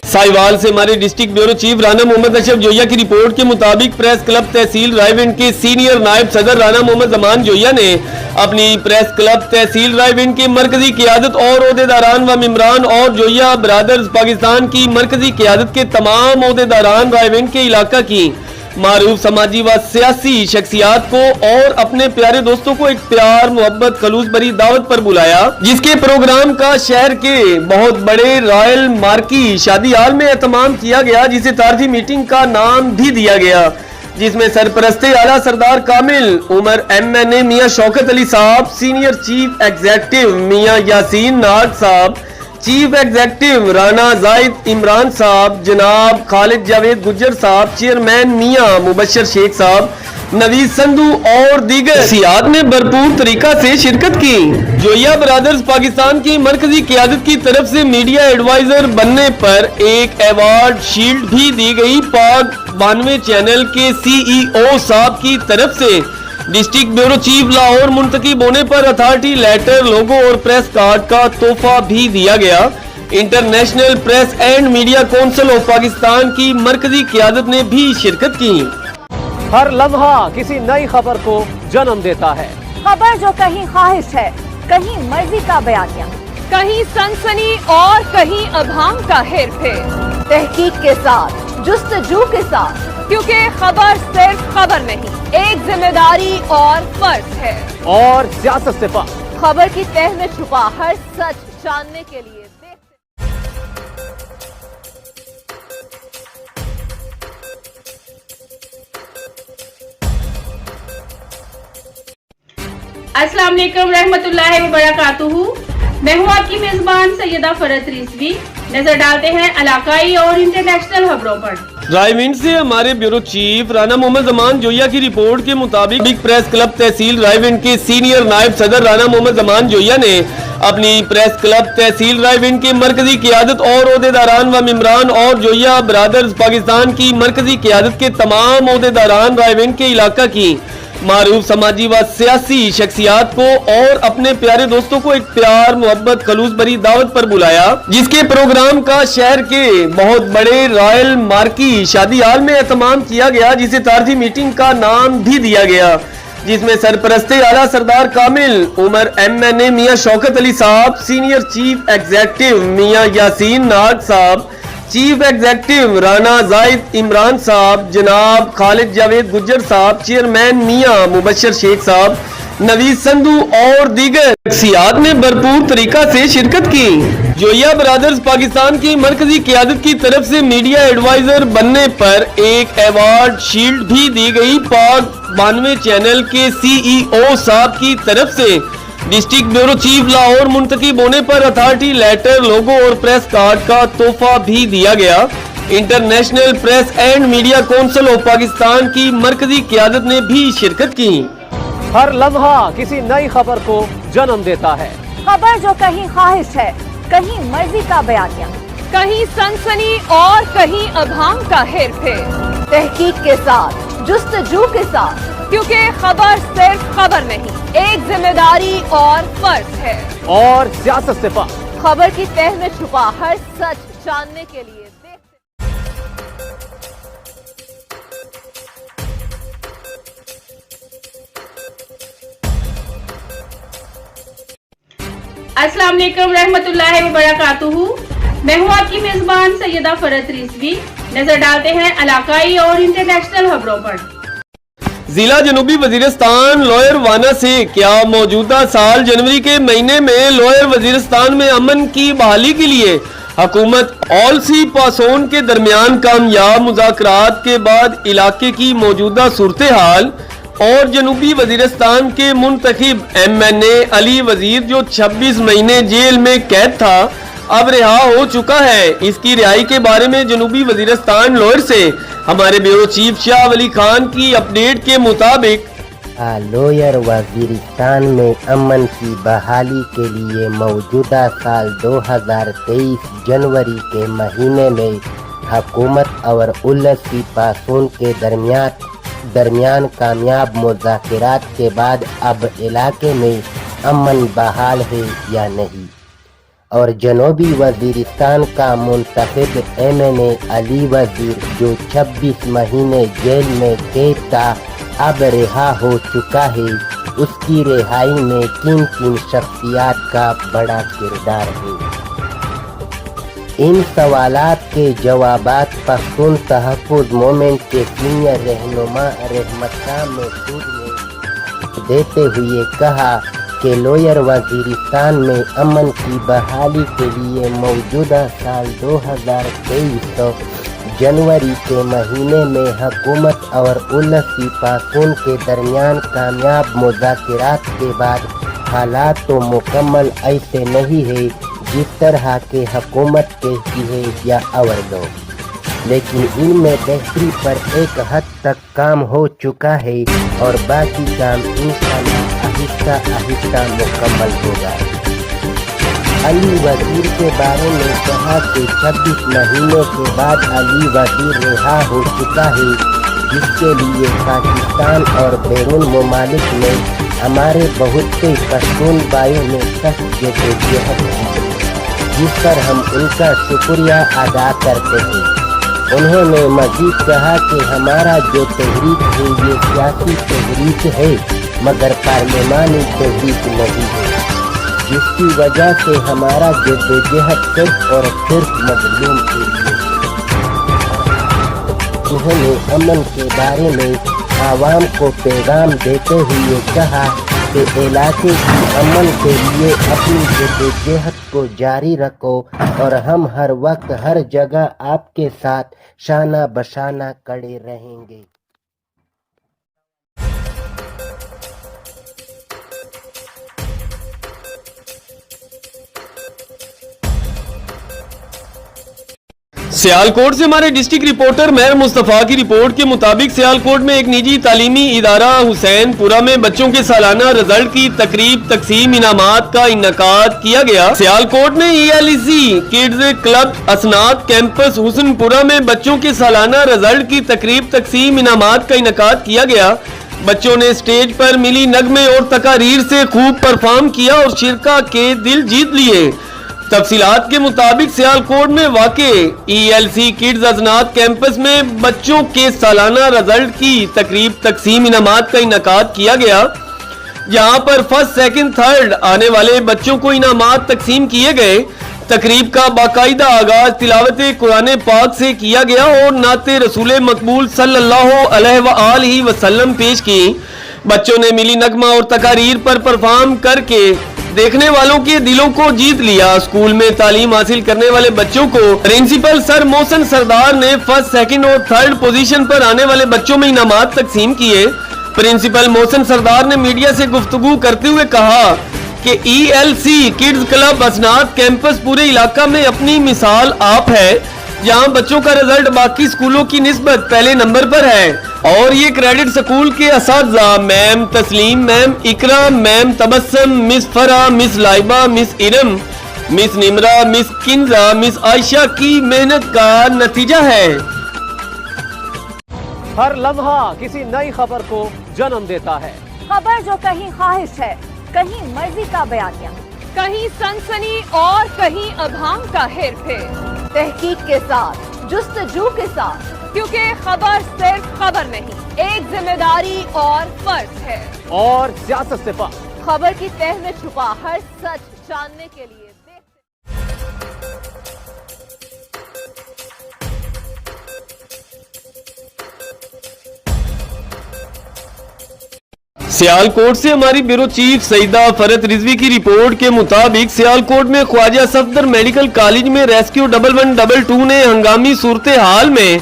साहिवाल से हमारे district bureau chief Rana Mohammad Ashraf Joya की रिपोर्ट के मुताबिक प्रेस क्लब तहसील रायविंड के सीनियर नायब सदर राना मोहम्मद जमान जोया ने अपनी प्रेस क्लब तहसील रायविंड के मरकजी क़ियादत और ओहदेदारान व मेंबरान और जोया ब्रादर्स पाकिस्तान की मरकजी क़ियादत के तमाम ओहदेदारान रायविंड के इलाका की मारूफ समाजी व सियासी शख्सियात को और अपने प्यारे दोस्तों को एक प्यार मोहब्बत खलूस भरी दावत पर बुलाया, जिसके प्रोग्राम का शहर के बहुत बड़े रॉयल मार्की शादी हाल में एहतमाम किया गया, जिसे तारजी मीटिंग का नाम भी दिया गया, जिसमें सरपरस्ते आला सरदार कामिल उमर MNA मियां शौकत अली साहब, सीनियर चीफ एग्जीक्यूटिव मियां यासीन नाग साहब, चीफ एग्जीक्यूटिव राना जाहिद इमरान साहब, जनाब खालिद जावेद गुज्जर साहब, चेयरमैन मियां मुबशर शेख साहब, नवीद संधू और दीगर सियाद ने भरपूर तरीका से शिरकत की। जोया ब्रादर्स पाकिस्तान की मरकजी क़ियादत की तरफ से मीडिया एडवाइजर बनने पर एक अवार्ड शील्ड भी दी गई। पाक 92 चैनल के CEO साहब की तरफ से डिस्ट्रिक्ट ब्यूरो चीफ लाहौर मुंतखब होने पर अथॉरिटी लेटर, लोगो और प्रेस कार्ड का तोहफा भी दिया गया। International press and media council of Pakistan की मरकजी क़ियादत ने भी शिरकत की। हर लम्हा किसी नई खबर को जन्म देता है। खबर जो कहीं ख्वाहिश है, कहीं मर्जी का बयानिया, कहीं सनसनी और कहीं अभांग का हेर फेर, तहकीक के साथ, जुस्तजू के साथ, क्योंकि खबर सिर्फ खबर नहीं, एक जिम्मेदारी और फर्ज है। और सियासत से पार खबर की तह में छुपा हर सच जानने के लिए अस्सलाम वालेकुम रहमतुल्लाहि व बरकातुहू। मैं हूँ आपकी मेजबान सैयदा फरत रिजवी। नजर डालते हैं इलाकाई और इंटरनेशनल खबरों पर। रायविंड से हमारे ब्यूरो चीफ राना मोहम्मद जमान जोया की रिपोर्ट के मुताबिक बिग प्रेस क्लब तहसील रायविंड के सीनियर नायब सदर राना मोहम्मद जमान जोया ने अपनी प्रेस क्लब तहसील रायविंड के मरकजी क़ियादत और ओहदेदारान व मेंबरान और जोया ब्रादर्स पाकिस्तान की मरकजी क़ियादत के तमाम ओहदेदारान रायविंड के इलाका की मारूफ समाजी व सियासी शख्सियात को और अपने प्यारे दोस्तों को एक प्यार मोहब्बत खलूस भरी दावत पर बुलाया, जिसके प्रोग्राम का शहर के बहुत बड़े रॉयल मार्की शादी हाल में एहतमाम किया गया, जिसे तारजी मीटिंग का नाम भी दिया गया, जिसमें सरपरस्ते आला सरदार कामिल उमर MNA मियां शौकत अली साहब, सीनियर चीफ एग्जीक्यूटिव मियां यासीन नाग साहब, चीफ एग्जीक्यूटिव राना जाहिद इमरान साहब, जनाब खालिद जावेद गुज्जर साहब, चेयरमैन मियां मुबशर शेख साहब, नवीद संधू और दीगर शख्सियात ने भरपूर तरीका से शिरकत की। जोया ब्रादर्स पाकिस्तान की मरकजी क़ियादत की तरफ से मीडिया एडवाइजर बनने पर एक अवार्ड शील्ड भी दी गई। पाक 92 चैनल के CEO साहब की तरफ से डिस्ट्रिक्ट ब्यूरो चीफ लाहौर मुंतखब होने पर अथॉरिटी लेटर, लोगो और प्रेस कार्ड का तोहफा भी दिया गया। International press and media council of Pakistan की मरकजी क़ियादत ने भी शिरकत की। हर लम्हा किसी नई खबर को जन्म देता है। खबर जो कहीं ख्वाहिश है, कहीं मर्जी का बयानिया, कहीं सनसनी और कहीं अभांग का हेर फेर, तहकीक के साथ, जुस्तजू के साथ, क्योंकि खबर सिर्फ खबर नहीं, एक जिम्मेदारी और फर्ज है। और सियासत से पार खबर की तह में छुपा हर सच जानने के लिए अस्सलाम वालेकुम रहमतुल्लाहि व बरकातुहू। मैं हूँ आपकी मेजबान सैयदा फरत रिजवी। नजर डालते हैं इलाकाई और इंटरनेशनल खबरों पर। जिला जनूबी वजीरिस्तान लोअर वाना से क्या मौजूदा साल जनवरी के महीने में लोअर वजीरिस्तान में अमन की बहाली के लिए हुकूमत ऑलसी पासोन के दरमियान कामयाब मुज़ाकरात के बाद इलाके की मौजूदा सूरत हाल और जनूबी वजीरिस्तान के मुंतखब MNA अली वजीर जो 26 महीने जेल में कैद था, अब रिहा हो चुका है। इसकी रिहाई के बारे में जनूबी वजीरिस्तान लोअर से हमारे ब्यूरो चीफ शाह अली खान की अपडेट के मुताबिक लोअर वजीरिस्तान में अमन की बहाली के लिए मौजूदा साल 2023 जनवरी के महीने में हुकूमत और उलसी पासोन के दरमियान कामयाब मुज़ाकरात के बाद अब इलाके में अमन बहाल है या नहीं। और जनूबी वजीरिस्तान का मुंतखब एमएनए अली वजीर जो 26 महीने जेल में कैद था अब रिहा हो चुका है। उसकी रिहाई में किन किन शख्सियात का बड़ा किरदार है। इन सवालात के जवाबात पख्तून तहफ़्फ़ुज़ मूवमेंट के सीनियर रहनुमा रहमत शाह महसूद ने देते हुए कहा कि लोअर वजीरिस्तान में अमन की बहाली के लिए मौजूदा साल 2023 जनवरी के महीने में हुकूमत और उलसी पासून के दरमियान कामयाब मुज़ाकरात के बाद हालात तो मुकम्मल ऐसे नहीं है जिस तरह के हुकूमत कहती है या और लोग, लेकिन इनमें बेहतरी पर एक हद तक काम हो चुका है और बाकी काम इंशाअल्लाह आहिस्ता आहिस्ता मुकम्मल होगा। अली वजीर के बारे में कहा कि 26 महीने के बाद अली वजीर रिहा हो चुका है, जिसके लिए पाकिस्तान और बैरून मुमालिक में हमारे बहुत से पश्तून भाइयों ने सख्त जद्दोजहद की, जिस पर हम उनका शुक्रिया अदा करते हैं। उन्होंने मजीद कहा कि हमारा जो तहरीक है ये सियासी तहरीक है मगर पार्लिमानी तहरीक नहीं है, जिसकी वजह से हमारा जद्दोजहद सिर्फ और सिर्फ मजलूम के लिए। उन्होंने अमन के बारे में आवाम को पैगाम देते हुए कहा कि इलाके की अमन के लिए अपनी जद्दोजहद को जारी रखो और हम हर वक्त हर जगह आपके साथ शाना बशाना खड़े रहेंगे। सियालकोट से हमारे डिस्ट्रिक्ट रिपोर्टर मेहर मुस्तफा की रिपोर्ट के मुताबिक सियालकोट में एक निजी तालीमी इदारा हुसैनपुरा में बच्चों के सालाना रिजल्ट की तकरीब तकसीम इनामात का इनकाद किया गया। सियालकोट में ELC kids club असनात campus Hussainpura में बच्चों के सालाना रिजल्ट की तकरीब तकसीम इनामात का इनकाद किया गया। बच्चों ने स्टेज पर मिली नगमे और तकारीर से खूब परफॉर्म किया और शिरका के दिल जीत लिए। तफसीलात के मुताबिक सियालकोट में वाक़े ELC किड्स असनात कैंपस में बच्चों के सालाना रिजल्ट की तकरीब तकसीम इनामात का इनकाद किया गया। यहाँ पर फर्स्ट सेकंड थर्ड आने वाले बच्चों को इनामात तकसीम किए गए। तकरीब का बाकायदा आगाज तिलावत कुरान पाक से किया गया और नाते रसूल मकबूल सल्लल्लाहु अलैहि वसल्लम पेश की। बच्चों ने मिली नगमा और तकारीर पर परफॉर्म करके देखने वालों के दिलों को जीत लिया। स्कूल में तालीम हासिल करने वाले बच्चों को प्रिंसिपल सर मोहसिन सरदार ने फर्स्ट सेकंड और थर्ड पोजीशन पर आने वाले बच्चों में इनामात तकसीम किए। प्रिंसिपल मोहसिन सरदार ने मीडिया से गुफ्तगू करते हुए कहा कि ELC किड्स क्लब असनात कैंपस पूरे इलाका में अपनी मिसाल आप है, जहां बच्चों का रिजल्ट बाकी स्कूलों की निस्बत पहले नंबर पर है और ये क्रेडिट स्कूल के असातिज़ा मैम तस्लीम, मैम इकरा, मैम तबस्सम, मिस फरा, miss Laiba, miss Iram, miss Nimra, miss Kinza, miss Ayesha की मेहनत का नतीजा है। हर लम्हा किसी नई खबर को जन्म देता है। खबर जो कहीं ख्वाहिश है, कहीं मर्जी का बयानिया, कहीं सनसनी और कहीं अभांग का हेरफेर, तहकीक के साथ, जुस्तजू के साथ, क्योंकि खबर सिर्फ खबर नहीं, एक जिम्मेदारी और फर्ज है। और सियासत से पार खबर की तह में छुपा हर सच जानने के लिए सियालकोट से हमारी ब्यूरो चीफ सईदा फरत रिजवी की रिपोर्ट के मुताबिक सियालकोट में ख्वाजा सफदर मेडिकल कॉलेज में रेस्क्यू 1112 ने हंगामी सूरत हाल में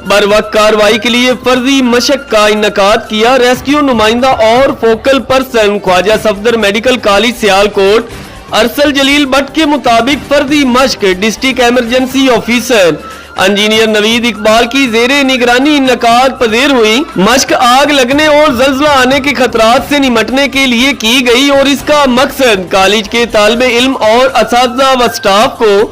बरवक्त कार्रवाई के लिए फर्जी मशक का इनकाद किया। रेस्क्यू नुमाइंदा और focal person Khawaja Safdar medical college Sialkot Arsal Jaleel Bhatt के मुताबिक फर्जी मशक district emergency officer engineer Naveed Iqbal की जेरे निगरानी इनकाद पजेर हुई। मशक आग लगने और जल्जला आने के खतरात से निमटने के लिए की गई और इसका मकसद कॉलेज के तालिबे इल्म और असातिज़ा व स्टाफ को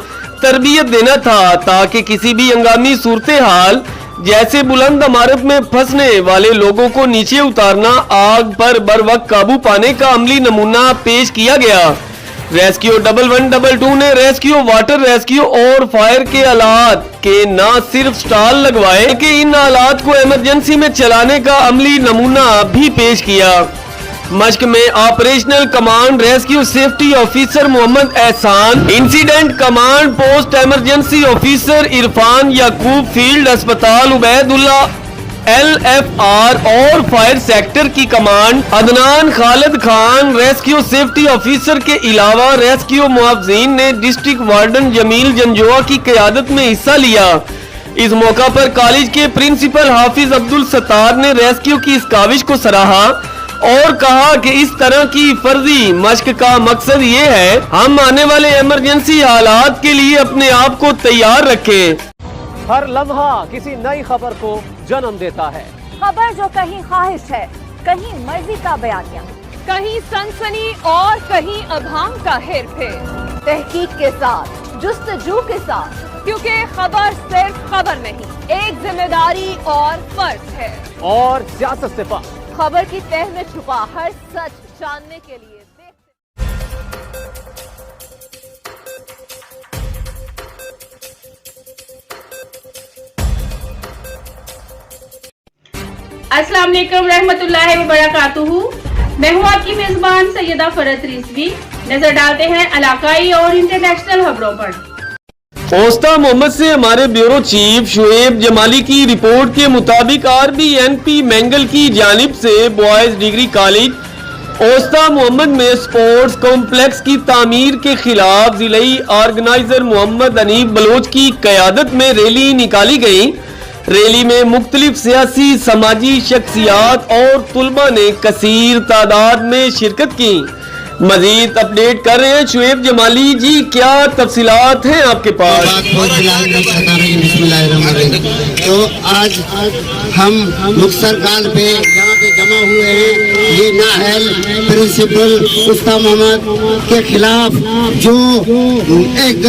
तरबियत देना था ताकि किसी भी हंगामी सूरत हाल जैसे बुलंद इमारत में फंसने वाले लोगों को नीचे उतारना, आग पर बर वक्त काबू पाने का अमली नमूना पेश किया गया। रेस्क्यू 1112 ने रेस्क्यू, वाटर रेस्क्यू और फायर के आलात के न सिर्फ स्टॉल लगवाए कि इन आलात को इमरजेंसी में चलाने का अमली नमूना भी पेश किया। मश्क में operational command rescue safety officer Mohammad Ehsan, incident command post emergency officer Irfan Yaqoob, field अस्पताल उबैदुल्ला LFR और फायर सेक्टर की command Adnan Khalid Khan, rescue safety officer के अलावा रेस्क्यू मुआवजीन ने डिस्ट्रिक्ट वार्डन जमील जंजोआ की क़यादत में हिस्सा लिया। इस मौका पर कॉलेज के प्रिंसिपल हाफिज अब्दुल सत्तार ने रेस्क्यू की इस काविश को सराहा और कहा कि इस तरह की फर्जी मश्क का मकसद ये है हम आने वाले इमरजेंसी हालात के लिए अपने आप को तैयार रखें। हर लम्हा किसी नई खबर को जन्म देता है। खबर जो कहीं ख्वाहिश है, कहीं मर्जी का बयानिया, कहीं सनसनी और कहीं अभांग का हेरफेर, तहकीक के साथ, जुस्तजू के साथ, क्योंकि खबर सिर्फ खबर नहीं, एक जिम्मेदारी और फर्ज है। और सियासत से पार खबर की तह में छुपा हर सच जानने के लिए अस्सलाम वालेकुम रहमतुल्लाहि व बरकातुहू। मैं हूँ आपकी मेजबान सैयदा फरत रिजवी। नजर डालते हैं इलाकाई और इंटरनेशनल खबरों पर। ओस्ता मोहम्मद से हमारे ब्यूरो चीफ शुएब जमाली की रिपोर्ट के मुताबिक RBNP मैंगल की जानिब से बॉयज डिग्री कॉलेज ओस्ता मोहम्मद में स्पोर्ट्स कॉम्प्लेक्स की तामीर के खिलाफ जिलाई ऑर्गेनाइजर मोहम्मद अनीब बलोच की क़यादत में रैली निकाली गई। रैली में मुख्तलिफ सियासी समाजी शख्सियात और तुलबा ने कसीर तादाद में शिरकत की। मजीद अपडेट कर रहे हैं शुएब जमाली जी, क्या तफसीलात हैं आपके पास? तो आज हम मुख्तर काल पे यहाँ पे जमा हुए हैं। ये नाहल प्रिंसिपल उस्ता मोहम्मद के खिलाफ जो एक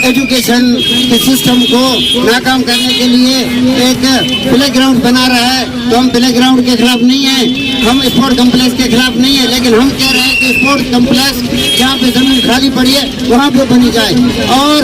एजुकेशन के सिस्टम को नाकाम करने के लिए एक प्ले ग्राउंड बना रहा है, तो हम प्ले ग्राउंड के खिलाफ नहीं है, हम स्पोर्ट कम्प्लेक्स के खिलाफ नहीं है, लेकिन हम कह रहे हैं कि स्पोर्ट कम्प्लेक्स जहाँ पे जमीन खाली पड़ी है वहाँ पे बनी जाए और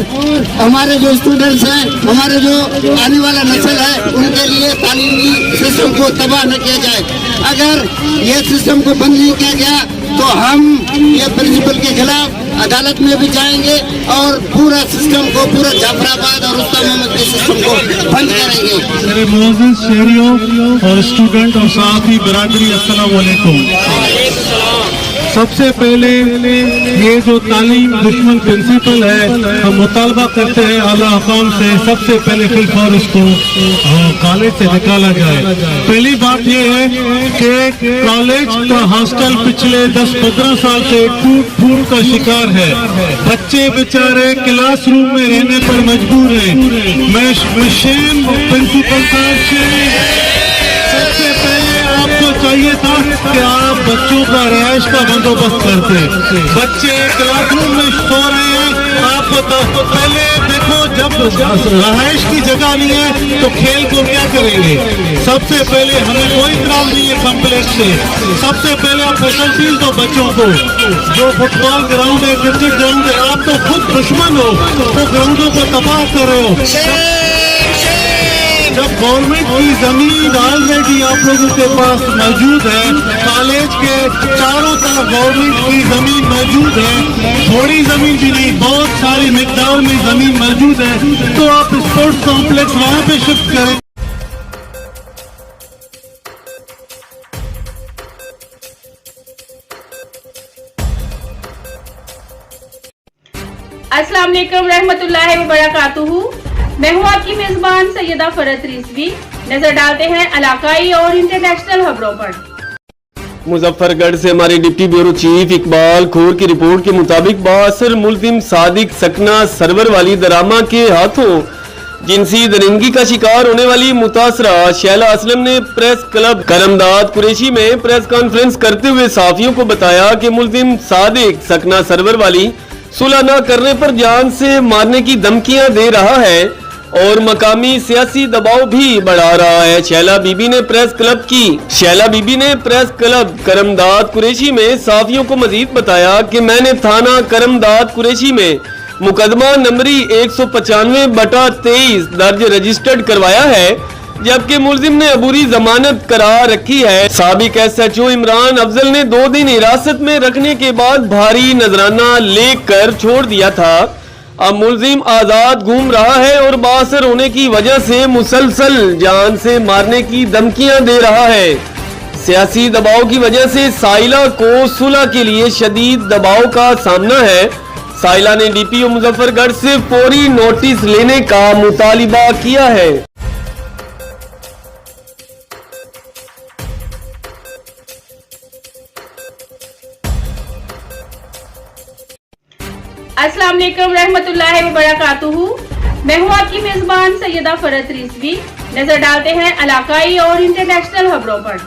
हमारे जो स्टूडेंट्स हैं, हमारे जो आने वाला नस्ल है, उनके लिए तालीमी सिस्टम को तबाह न किया जाए। अगर ये सिस्टम को बंद नहीं किया गया तो हम ये प्रिंसिपल के खिलाफ अदालत में भी जाएंगे और पूरा सिस्टम को, पूरा जाफराबाद और उस्ता मोहम्मद के सिस्टम को बंद करेंगे। मेरे मोअज़्ज़िज़ शहरियों और स्टूडेंट और साथी बिरादरी, अस्सलाम वालेकुम। सबसे पहले ये जो तालीम दुश्मन प्रिंसिपल है, हम मुतालबा करते हैं आला हुकाम से सबसे पहले फिलहाल इसको कॉलेज से निकाला जाए। पहली बात ये है कि कॉलेज का हॉस्टल पिछले 10-15 साल से टूट फूट का शिकार है। बच्चे बेचारे क्लासरूम में रहने पर मजबूर हैं। मैं शेम प्रिंसिपल साहब सबसे पहले आपको चाहिए था कि आप बच्चों का रिहाइश का बंदोबस्त करते। बच्चे क्लासरूम में सो रहे हैं, आप पहले देखो जब रिहाइश की जगह नहीं है तो खेल को क्या करेंगे? सबसे पहले हमें कोई ग्राउंड नहीं है कम्प्लेक्स से, सबसे पहले आप फैसिलिटीज दो बच्चों को। जो फुटबॉल ग्राउंड है, क्रिकेट ग्राउंड है, आप तो खुद दुश्मन हो, तो ग्राउंडों को तबाह कर रहे हो। जब गवर्नमेंट की जमीन ऑलरेडी आप लोगों के पास मौजूद है, कॉलेज के चारों तरफ गवर्नमेंट की जमीन मौजूद है, थोड़ी जमीन भी नहीं, बहुत सारी मिकदार में जमीन मौजूद है, तो आप स्पोर्ट्स कॉम्प्लेक्स वहाँ पे शिफ्ट करें। अस्सलाम वालेकुम रहमतुल्लाहि व बरकातुहू। मैं हूँ आपकी मेजबान सैयदा फरत रिजवी। नजर डालते हैं इलाकाई और इंटरनेशनल खबरों पर। मुजफ्फरगढ़ से हमारे डिप्टी ब्यूरो चीफ इकबाल खोर की रिपोर्ट के मुताबिक बासर मुल्जिम सादिक सकना सरवर वाली दरामा के हाथों जिनसी दरिंदगी का शिकार होने वाली मुतासरा शैला असलम ने प्रेस क्लब करमदाद कुरैशी में प्रेस कॉन्फ्रेंस करते हुए साफियों को बताया कि मुल्जिम सादिक सकना सरवर वाली सुलह न करने पर जान से मारने की धमकियां दे रहा है और मकामी सियासी दबाव भी बढ़ा रहा है। शैला बीबी ने प्रेस क्लब करमदाद कुरैशी में साफियों को मजीद बताया कि मैंने थाना करमदाद कुरैशी में मुकदमा नंबरी 195/23 दर्ज रजिस्टर्ड करवाया है, जबकि मुलजिम ने अबूरी जमानत करार रखी है। साबिक SHO इमरान अफजल ने 2 दिन हिरासत में रखने के बाद भारी नजराना लेकर छोड़ दिया था। अब मुलजिम आजाद घूम रहा है और बासर होने की वजह से मुसलसल जान से मारने की धमकियां दे रहा है। सियासी दबाव की वजह से साइला को सुलह के लिए शदीद दबाव का सामना है। साइला ने DPO मुजफ्फरगढ़ से फौरी नोटिस लेने का मुतालिबा किया है। अस्सलाम वालेकुम रहमतुल्लाहि व बरकातुहू। मैं हूँ आपकी मेजबान सैयदा फरत रिजवी। नजर डालते हैं इलाकाई और इंटरनेशनल खबरों पर।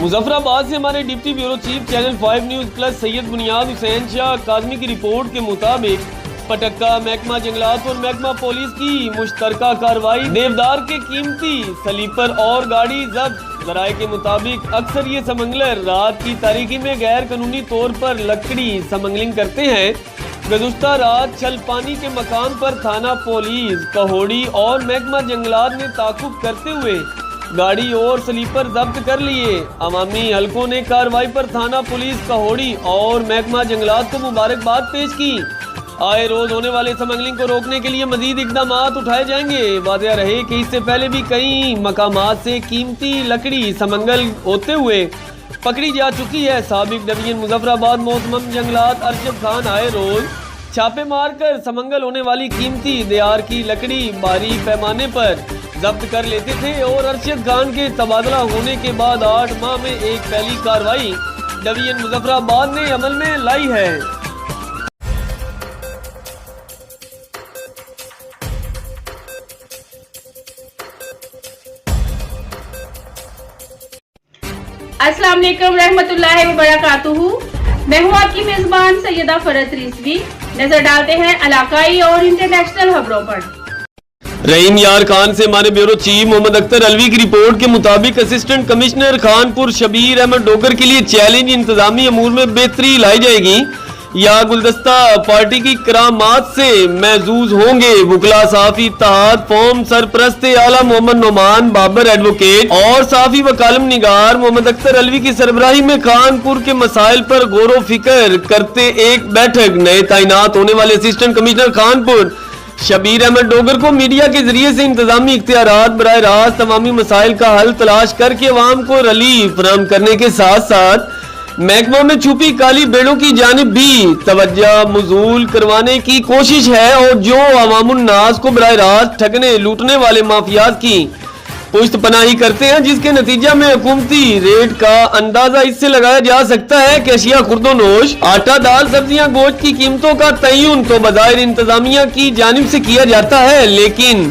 मुजफ्फराबाद से हमारे deputy bureau chief channel 5 news plus Syed बुनियाद हुसैन शाह काज़मी की रिपोर्ट के मुताबिक पटक्का महकमा जंगलात और महकमा पुलिस की मुश्तरका कार्रवाई, देवदार के कीमती स्लीपर और गाड़ी जब्त। ज़राए के मुताबिक अक्सर ये स्मगलर रात की तारीकी में गैर कानूनी तौर पर लकड़ी स्मगलिंग करते हैं। गुज़श्ता रात छलपानी के मकाम पर थाना पुलिस कहोड़ी और महकमा जंगलात ने ताकुब करते हुए गाड़ी और स्लीपर जब्त कर लिए। अवामी हलकों ने कार्रवाई पर थाना पुलिस कहोड़ी और महकमा जंगलात को मुबारकबाद पेश की। आए रोज होने वाले स्मगलिंग को रोकने के लिए मजीद इकदाम उठाए जाएंगे। वाज़ेह रहे कि इससे पहले भी कई मकामात से कीमती लकड़ी स्मगल होते हुए पकड़ी जा चुकी है। साबिक डिवीजन मुजफ्फराबाद मोहतरम जंगलात अरशद खान आए रोज छापे मारकर स्मगल होने वाली कीमती देयार की लकड़ी भारी पैमाने पर जब्त कर लेते थे और अरशद खान के तबादला होने के बाद 8 माह में एक पहली कार्रवाई डिवीजन मुजफ्फराबाद ने अमल में लाई है। अस्सलाम वालेकुम रहमतुल्लाहि व बरकातुहू। मैं हूँ आपकी मेजबान सैयदा फरत रिजवी। नजर डालते हैं इलाकाई और इंटरनेशनल खबरों पर। रहीम यार खान से हमारे ब्यूरो चीफ मोहम्मद अख्तर अलवी की रिपोर्ट के मुताबिक असिस्टेंट कमिश्नर खानपुर शबीर अहमद डोगर के लिए चैलेंज इंतजामी अमूर में बेहतरी लाई जाएगी या गुलदस्ता पार्टी की करामात से महजूज होंगे। वुकला साफी इत्तेहाद फॉर्म सरप्रस्त आला मोहम्मद नोमान बाबर एडवोकेट और साफी व कालम निगार मोहम्मद अख्तर अलवी की सरबराही में खानपुर के मसाइल पर गौर व फिक्र करते एक बैठक। नए तैनात होने वाले असिस्टेंट कमिश्नर खानपुर शबीर अहमद डोगर को मीडिया के जरिए से इंतजामी इख्तियारात बराह रास्त तमामी मसाइल का हल तलाश करके अवाम को रिलीफ फराहम करने के साथ साथ महकमा में छुपी काली बेड़ों की जानिब भी तवज्जो मौजूल करवाने की कोशिश है और जो अवामुन्नास को बराह रास्त ठगने लूटने वाले माफियाज की पुश्त पनाही करते हैं, जिसके नतीजा में हुकूमती रेट का अंदाजा इससे लगाया जा सकता है कि अशिया खुर्दोनोश आटा दाल सब्जियां गोश्त की कीमतों का तयन तो बज़ाहिर इंतजामिया की जानिब से किया जाता है, लेकिन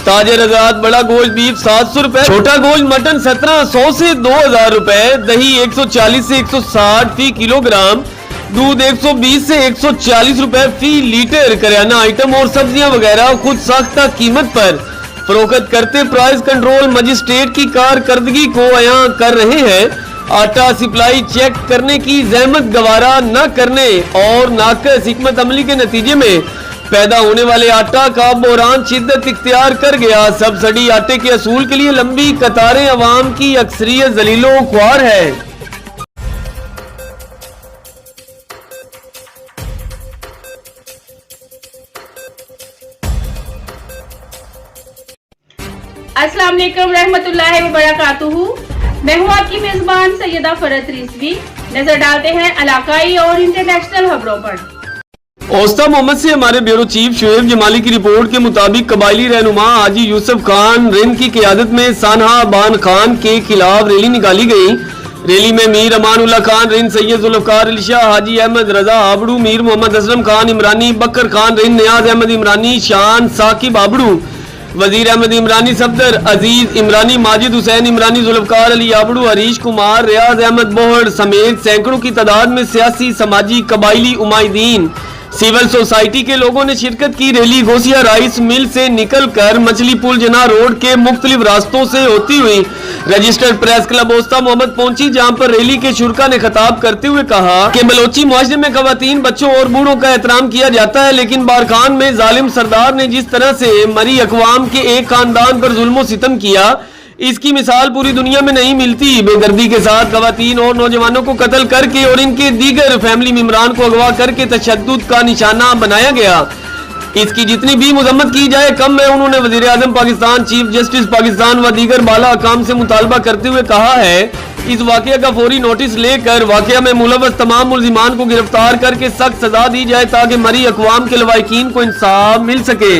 ताजे हजरात बड़ा गोश्त बीफ 700 रुपए, छोटा गोश्त मटन 1700 से 2000 रुपए, दही 140 से 160 फी किलोग्राम, दूध 120 से 140 रुपए फी लीटर, करियाना आइटम और सब्जियां वगैरह खुद साख्ता कीमत पर फरोख्त करते प्राइस कंट्रोल मजिस्ट्रेट की कारकर्दगी को अयां कर रहे हैं। आटा सप्लाई चेक करने की जहमत गवारा न करने और नाकस हिकमत अमली के नतीजे में पैदा होने वाले आटा का बहरान शिद्दत इख्तियार कर गया। सब्सिडी आटे के असूल के लिए लंबी कतारें अवाम की अक्सरियत जलीलो ख्वार है। अस्सलाम वालेकुम रहमतुल्लाहि व बरकातुहू। मैं हूँ आपकी मेजबान सैयदा फरत रिजवी। नजर डालते हैं इलाकाई और इंटरनेशनल खबरों पर। औस्ता मोहम्मद से हमारे ब्यूरो चीफ शुएब जमाली की रिपोर्ट के मुताबिक कबायली रहनुमा हाजी यूसुफ खान रिंद की क़ियादत में सानहा बान खान के खिलाफ रैली निकाली गई। रैली में मीर अमानुल्लाह खान रिंद, सैयद जुल्फ़कार अली शाह, हाजी अहमद रजा आबड़ू, मीर मोहम्मद असलम खान इमरानी, बकर खान रिंद, नियाज अहमद इमरानी, शान साकिब आबड़ू, वजीर अहमद इमरानी, सफदर अजीज इमरानी, माजिद हुसैन इमरानी, जुल्फ़कार अली आबड़ू, हरीश कुमार, रियाज अहमद बोहड़ समेत सैकड़ों की तादाद में सियासी समाजी कबायली उमाइदीन सिविल सोसाइटी के लोगों ने शिरकत की। रैली घोसिया राइस मिल से निकलकर मछली पुल जना रोड के मुख्तलिफ रास्तों से होती हुई रजिस्टर्ड प्रेस क्लब ओस्ता मोहम्मद पहुंची, जहां पर रैली के शुरका ने खिताब करते हुए कहा कि बलोची मुआशरे में खवातीन, बच्चों और बूढ़ों का एहतराम किया जाता है, लेकिन बारखान में जालिम सरदार ने जिस तरह से मरी अकवाम के एक खानदान पर जुल्म सितम किया, इसकी मिसाल पूरी दुनिया में नहीं मिलती। बेदर्दी के साथ खवातीन और नौजवानों को कत्ल करके और इनके दीगर फैमिली मेंबरान को अगवा करके तशद्दुद का निशाना बनाया गया। इसकी जितनी भी मजम्मत की जाए कम है। उन्होंने वजीर आजम पाकिस्तान, चीफ जस्टिस पाकिस्तान व दीगर बाला अकाम से मुतालबा करते हुए कहा है इस वाकया का फौरी नोटिस लेकर वाकया में मुलव्वस तमाम मुल्जिमान को गिरफ्तार करके सख्त सजा दी जाए ताकि मरी अकवाम के लवाहिकीन को इंसाफ मिल सके।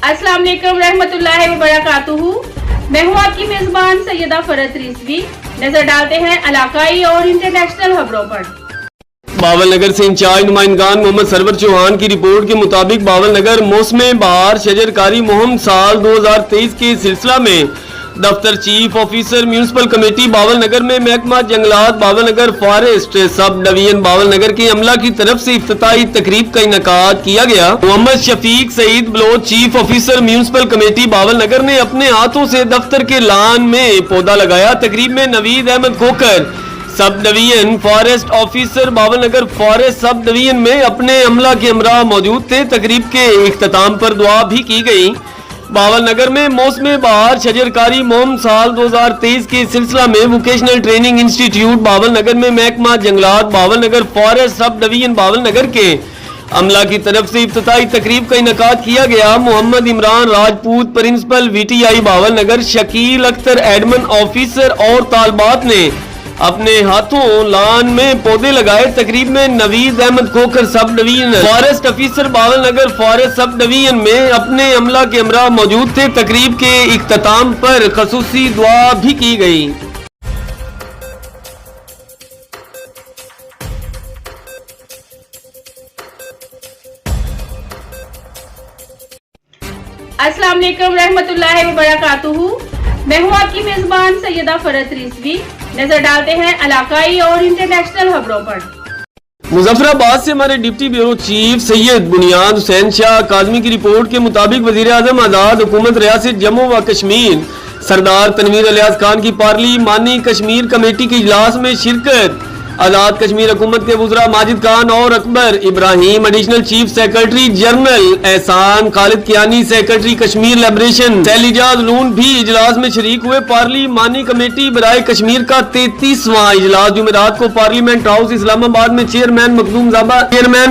अस्सलाम वालेकुम रहमतुल्लाहि व बरकातुहू। मैं हूँ आपकी मेजबान सैयदा फरत रिजवी। नजर डालते हैं इलाकाई और इंटरनेशनल खबरों पर। बावल नगर से इंचार्ज नुमाइंदगान मोहम्मद सरवर चौहान की रिपोर्ट के मुताबिक बावल नगर मौसम बहार शजरकारी मुहिम साल 2023 के सिलसिला में दफ्तर chief officer municipal committee Bahawalnagar में महकमा जंगलात Bahawalnagar forest sub division Bahawalnagar के अमला की तरफ से इफ्तिताही तकरीब का इनकाद किया गया। Mohammad Shafiq Saeed Baloch chief officer municipal committee Bahawalnagar ने अपने हाथों से दफ्तर के लान में पौधा लगाया। तकरीब में Naveed Ahmed Khokhar sub division forest officer Bahawalnagar forest sub division में अपने अमला के हमरा मौजूद थे। तकरीब के इख्तिताम पर दुआ भी की गई। बावल नगर में मौसम बहार शजरकारी मुहिम साल 2023 के सिलसिला में वोकेशनल ट्रेनिंग इंस्टीट्यूट बावल नगर में महकमा जंगलात Bahawalnagar forest sub division Bahawalnagar के अमला की तरफ से इफ्तिताही तकरीब का इनकाद किया गया। मोहम्मद इमरान राजपूत प्रिंसिपल VTI बावल नगर, शकील अख्तर एडमन ऑफिसर और तालबात ने अपने हाथों लान में पौधे लगाए। तकरीब में Naveed Ahmed Khokhar sub division forest officer Bahawalnagar forest sub division में अपने अमला के हमरा मौजूद थे। तकरीब के इख्तिताम पर खसूसी दुआ भी की गई। अस्सलाम वालेकुम रहमतुल्लाहि व बरकातुहू। मैं हूँ आपकी मेजबान सैयदा फरत रिजवी। नजर डालते हैं इलाकाई और इंटरनेशनल खबरों पर। मुजफ्फराबाद से हमारे डिप्टी ब्यूरो चीफ सैयद बुनियाद हुसैन शाह काजमी की रिपोर्ट के मुताबिक वजीर आजम आजाद हुकूमत रियासत जम्मू व कश्मीर सरदार तनवीर अलियास खान की पार्लिमानी कश्मीर कमेटी के इजलास में शिरकत। आजाद कश्मीर हुकूमत के वज़रा माजिद खान और Akbar Ibrahim, additional chief secretary general एहसान, खालिद कियानी सेक्रेटरी कश्मीर लिबरेशन, सैलिजाद नून भी इजलास में शरीक हुए। पार्लिमानी कमेटी बराए कश्मीर का 33वां इजलास जुमेरात को पार्लियामेंट हाउस इस्लामाबाद में चेयरमैन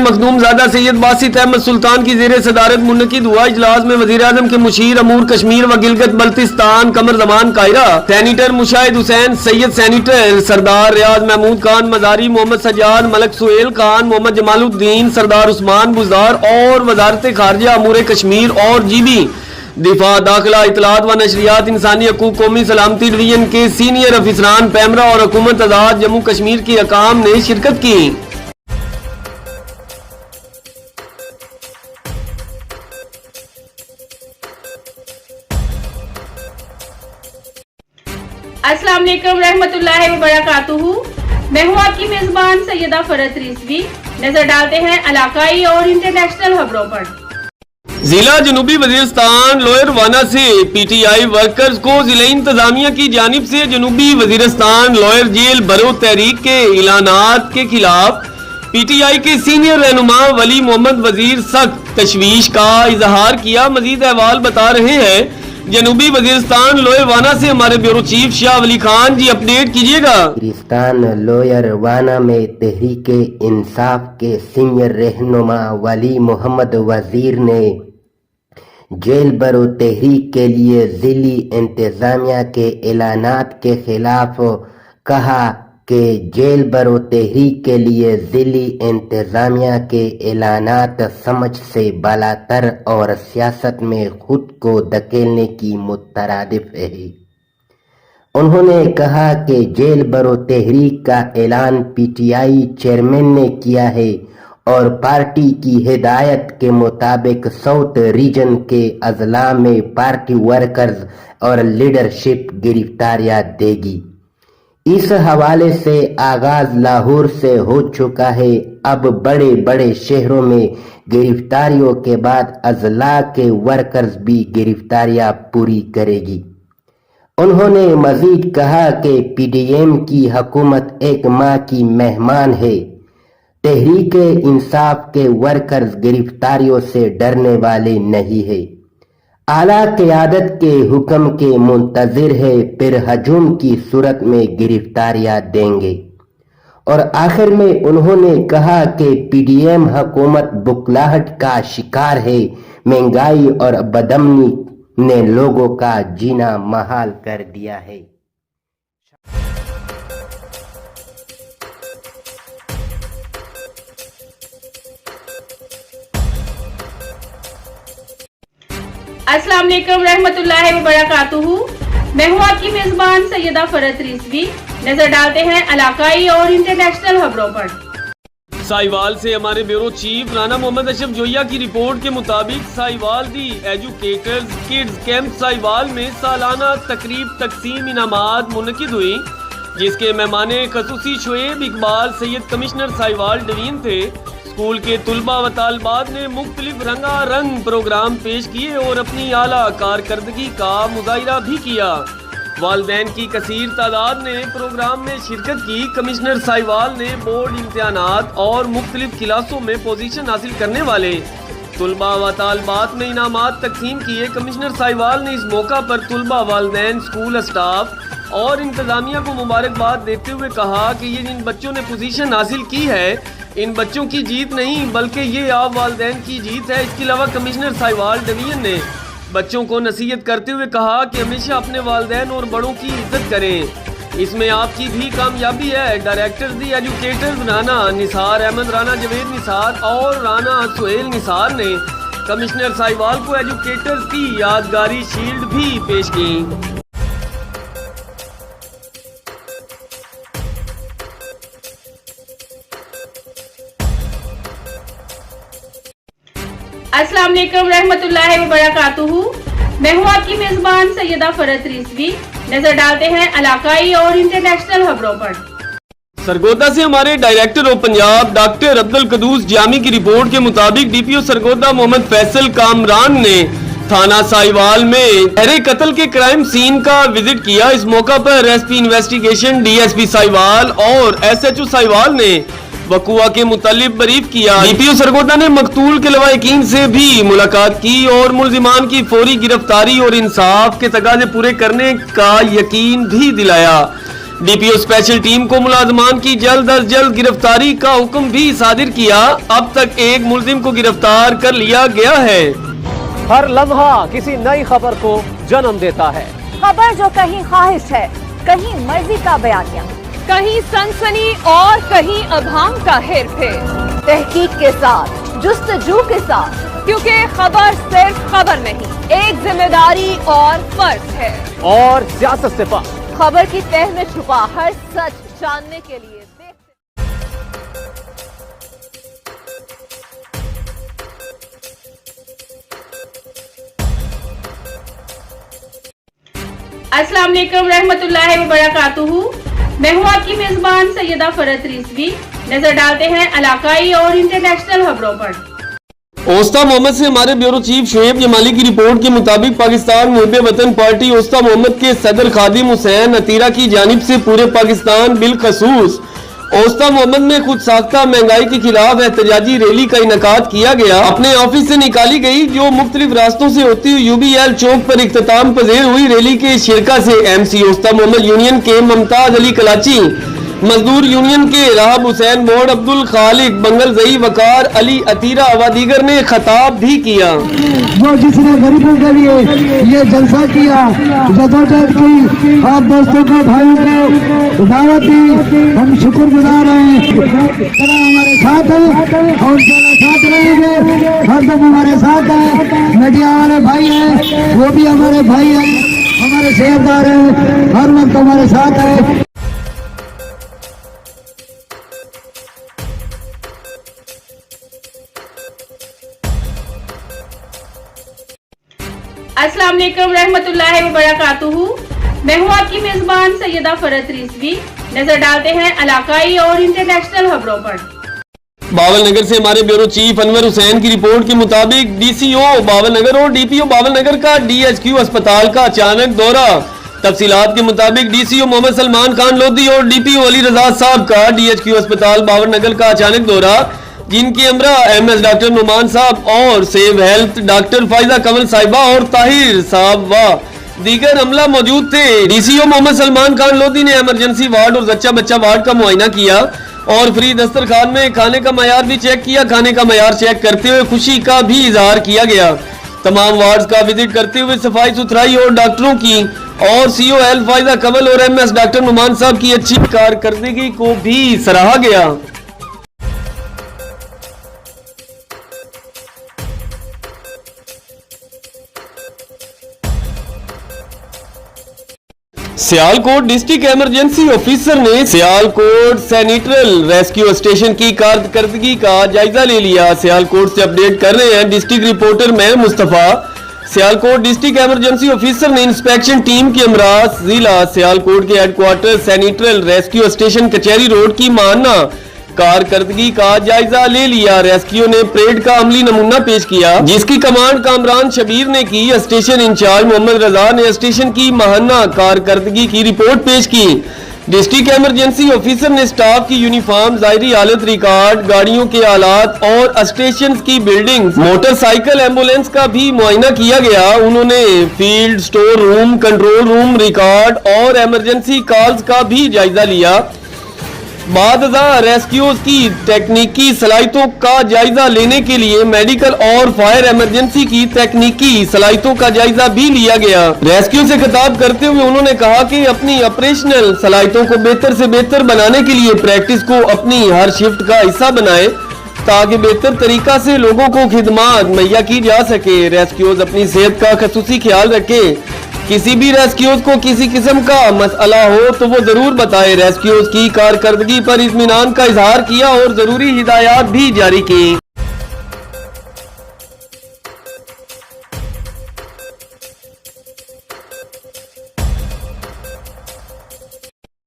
मखदूम ज़ादा सैयद बासित अहमद सुल्तान की जेर सदारत मुनक़िद हुआ। इजलास में वज़ीर आज़म के मुशीर अमूर कश्मीर व गिलगित बल्तिस्तान कमर जमान कायरा, सैनिटर मुशाहिद हुसैन सैयद, सैनिटर सरदार रियाज महमूद खान मजारी, मोहम्मद सजाद, मलक सुहेल खान, मोहम्मद जमालुद्दीन, सरदार उस्मान बुजार और वजारत खारजा अमूर कश्मीर और GB दिफा दाखिला इतलात व नशरियात इंसानी हकूक कौमी सलामती डिवीजन के सीनियर अफसरान पैमरा और हुकूमत आजाद जम्मू कश्मीर के अकाम ने शिरकत की। अस्सलाम वालेकुम रहमतुल्लाहि व बरकातुहू। मैं हूँ आपकी मेजबान सैयदा फरत रिजवी। नजर डालते हैं इलाकाई और इंटरनेशनल खबरों पर। जिला जनूबी वजीरिस्तान लोअर वाना से PTI वर्कर्स को जिला इंतजामिया की जानिब से जनूबी वजीरिस्तान लोअर जेल बरो तहरीक के ऐलानात के खिलाफ PTI के सीनियर रहनुमा वली मोहम्मद वजीर सख्त तशवीश का इजहार किया। मजीद अहवाल बता रहे हैं जनूबी वजीरिस्तान लोअर वाना से हमारे ब्यूरो चीफ शाह वली खान जी, अपडेट कीजिएगा। वजीरिस्तान लोअर वाना में तहरीक इंसाफ के सीनियर रहनुमा वली मोहम्मद वजीर ने जेल बरो तहरीक के लिए जिली इंतजामिया के ऐलानात के खिलाफ कहा कि जेल बरो तहरीक के लिए जिली इंतजामिया के ऐलानात समझ से बालातर और सियासत में खुद को धकेलने की मुतरादिफ है। उन्होंने कहा कि जेल बरो तहरीक का ऐलान PTI चेयरमैन ने किया है اور پارٹی کی ہدایت کے مطابق ساؤتھ ریجن کے اضلاع میں پارٹی ورکرز اور لیڈرشپ گرفتاریاں دے گی۔ اس حوالے سے آغاز لاہور سے ہو چکا ہے، اب بڑے بڑے شہروں میں گرفتاریوں کے بعد اضلاع کے ورکرز بھی گرفتاریاں پوری کرے گی۔ انہوں نے مزید کہا کہ پی ڈی ایم کی حکومت ایک ماں کی مہمان ہے، تحریک انصاف کے ورکرز گرفتاریوں سے ڈرنے والے نہیں ہے، اعلیٰ قیادت کے حکم کے منتظر ہے، پھر ہجوم کی صورت میں گرفتاریاں دیں گے۔ اور آخر میں انہوں نے کہا کہ پی ڈی ایم حکومت بکلاہٹ کا شکار ہے، مہنگائی اور بدامنی نے لوگوں کا جینا محال کر دیا ہے۔ السلام علیکم رحمت اللہ وبرکاتہ، میں ہوں آپ کی میزبان سیدہ فرت رضوی۔ نظر ڈالتے ہیں علاقائی اور انٹرنیشنل خبروں پر۔ ساہیوال سے ہمارے بیورو چیف رانا محمد اشرف جویا کی رپورٹ کے مطابق ساہیوال دی ایجوکیٹرز کڈز کیمپ ساہیوال میں سالانہ تقریب تقسیم انعامات منعقد ہوئی، جس کے مہمان خصوصی شعیب اقبال سید کمشنر ساہیوال ڈویژن تھے۔ اسکول کے طلباء و طالبات نے مختلف رنگا رنگ پروگرام پیش کیے اور اپنی اعلیٰ کارکردگی کا مظاہرہ بھی کیا۔ والدین کی کثیر تعداد نے پروگرام میں شرکت کی۔ کمشنر ساہیوال نے بورڈ امتحانات اور مختلف کلاسوں میں پوزیشن حاصل کرنے والے طلباء و طالبات میں انعامات تقسیم کیے۔ کمشنر ساہیوال نے اس موقع پر طلباء، والدین، اسکول اسٹاف اور انتظامیہ کو مبارکباد دیتے ہوئے کہا کہ یہ جن بچوں نے پوزیشن حاصل کی ہے، ان بچوں کی جیت نہیں بلکہ یہ آپ والدین کی جیت ہے۔ اس کے علاوہ کمشنر ساہیوال ڈویژن نے بچوں کو نصیحت کرتے ہوئے کہا کہ ہمیشہ اپنے والدین اور بڑوں کی عزت کریں، اس میں آپ کی بھی کامیابی ہے۔ ڈائریکٹر دی ایجوکیٹرز رانا نثار احمد، رانا جاوید نثار اور رانا سہیل نثار نے کمشنر ساہیوال کو ایجوکیٹرز کی یادگاری شیلڈ بھی پیش کی۔ السلام علیکم رحمت اللہ وبرکاتہ، میں ہوں آپ کی میزبان سیدہ فرت رضوی۔ نظر ڈالتے ہیں علاقائی اور انٹرنیشنل خبروں پر۔ سرگودا سے ہمارے director of Punjab doctor Abdul Quddus Jami کی رپورٹ کے مطابق D P O Sargodha Muhammad Faisal Kamran نے تھانہ ساہیوال میں گہرے قتل کے کرائم سین کا وزٹ کیا۔ اس موقع پر S P investigation D S P Sahiwal اور ایس ایچ او ساہیوال نے وقوع کے متعلق بریف کیا۔ ڈی پی او سرگودا نے مقتول کے لواحقین سے بھی ملاقات کی اور ملزمان کی فوری گرفتاری اور انصاف کے تقاضے پورے کرنے کا یقین بھی دلایا۔ ڈی پی او اسپیشل ٹیم کو ملازمان کی جلد از جلد گرفتاری کا حکم بھی صادر کیا۔ اب تک ایک ملزم کو گرفتار کر لیا گیا ہے۔ ہر لمحہ کسی نئی خبر کو جنم دیتا ہے۔ خبر جو کہیں خواہش ہے، کہیں مرضی کا بیانیہ، کہیں سنسنی اور کہیں ابہام کا ہیر پھیر، تحقیق کے ساتھ، جستجو کے ساتھ، کیونکہ خبر صرف خبر نہیں، ایک ذمہ داری اور فرض ہے، اور سیاست سے پاک خبر کی تہ میں چھپا ہر سچ جاننے کے لیے السلام علیکم رحمت اللہ وبرکاتہ، میں ہوں آپ کی میزبان سیدہ فرت رضوی۔ نظر ڈالتے ہیں علاقائی اور انٹرنیشنل خبروں پر۔ اوستا محمد سے ہمارے بیورو چیف شعیب جمالی کی رپورٹ کے مطابق پاکستان محب وطن پارٹی اوستا محمد کے صدر خادم حسین عطیرہ کی جانب سے پورے پاکستان بالخصوص اوستا محمد میں خود ساختہ مہنگائی کے خلاف احتجاجی ریلی کا انعقاد کیا گیا۔ اپنے آفس سے نکالی گئی جو مختلف راستوں سے ہوتی ہوئی یو بی ایل چوک پر اختتام پذیر ہوئی ریلی کے شرکا سے ایم سی اوستا محمد یونین کے ممتاز علی کلاچی، مزدور یونین کے راہب حسین موڑ، عبد الخالق بنگل زئی، وقار علی عطیرہ و دیگر نے خطاب بھی کیا۔ جو جس نے غریبوں کے لیے یہ جلسہ کیا، جدوجہد کی، آپ دوستوں کو، بھائیوں کو دعوت دی، ہم شکر گزار ہیں۔ ہمارے ساتھ ہیں اور ساتھ رہیں گے، ہر دم ہمارے ساتھ ہیں۔ میڈیا والے بھائی ہیں، وہ بھی ہمارے بھائی ہیں، ہمارے شہردار ہیں، ہر وقت ہمارے ساتھ ہیں۔ अस्सलाम वालेकुम रहमतुल्लाहि व बरकातुहू। मैं हूँ आपकी मेजबान सैयदा फरत रिजवी। नजर डालते हैं इलाकाई और इंटरनेशनल खबरों पर। बावल नगर से हमारे ब्यूरो चीफ अनवर हुसैन की रिपोर्ट के मुताबिक डीसीओ बावल नगर और डीपीओ बावल नगर का डीएचक्यू अस्पताल का अचानक दौरा। तफसीलात के मुताबिक डीसीओ मोहम्मद सलमान खान लोधी और डीपीओ अली रजा साहब का डीएचक्यू अस्पताल बावल नगर का अचानक दौरा, जिनके हमरा एमएस डॉक्टर नुमान साहब और सेव हेल्थ डॉक्टर फाइजा कमल साहिबा और ताहिर साहब व दीगर अमला मौजूद थे। डीसीओ मोहम्मद सलमान खान लोधी ने इमरजेंसी वार्ड और जच्चा बच्चा वार्ड का मुआयना किया और फ्री दस्तरखान में खाने का मयार भी चेक किया। खाने का मयार चेक करते हुए खुशी का भी इजहार किया गया। तमाम वार्ड्स का विजिट करते हुए सफाई सुथराई और डॉक्टरों की और सीओ हेल्थ फाइजा कमल और एमएस डॉक्टर नुमान साहब की अच्छी कारकर्दगी को भी सराहा गया। सियालकोट डिस्ट्रिक्ट इमरजेंसी ऑफिसर ने सियालकोट सैनिटरल रेस्क्यू स्टेशन की कारकर्दगी का जायजा ले लिया। सियालकोट से अपडेट कर रहे हैं डिस्ट्रिक्ट रिपोर्टर मैं Mustafa. Sialkot district emergency officer ने इंस्पेक्शन टीम के हमरा जिला सियालकोट के हेडक्वार्टर सैनिटरल रेस्क्यू स्टेशन कचहरी रोड की मानना कारकर्दगी का जायजा ले लिया। रेस्क्यू ने परेड का अमली नमूना पेश किया, जिसकी कमांड कामरान शबीर ने की। स्टेशन इंचार्ज मोहम्मद रजा ने स्टेशन की माहाना कारकर्दगी की रिपोर्ट पेश की। डिस्ट्रिक्ट इमरजेंसी ऑफिसर ने स्टाफ की यूनिफॉर्म, जाहिरी हालत रिकॉर्ड, गाड़ियों के आलात और स्टेशन की बिल्डिंग, मोटरसाइकिल, एम्बुलेंस का भी मुआयना किया गया। उन्होंने field, store room, control room, record और इमरजेंसी कॉल्स का भी जायजा लिया। बाद रेस्क्यूज की तकनीकी सलाहियतों का जायजा लेने के लिए मेडिकल और फायर इमरजेंसी की तकनीकी सलाहियतों का जायजा भी लिया गया। रेस्क्यू से खिताब करते हुए उन्होंने कहा कि अपनी ऑपरेशनल सलाहियतों को बेहतर से बेहतर बनाने के लिए प्रैक्टिस को अपनी हर शिफ्ट का हिस्सा बनाए, ताकि बेहतर तरीका से लोगों को खिदमत मुहैया की जा सके। रेस्क्यूज अपनी सेहत का खसूसी ख्याल रखे। किसी भी रेस्क्यूज को किसी किस्म का मसला हो तो वो जरूर बताए। रेस्क्यूज की कारकर्दगी पर इत्मीनान का इजहार किया और जरूरी हिदायत भी जारी की।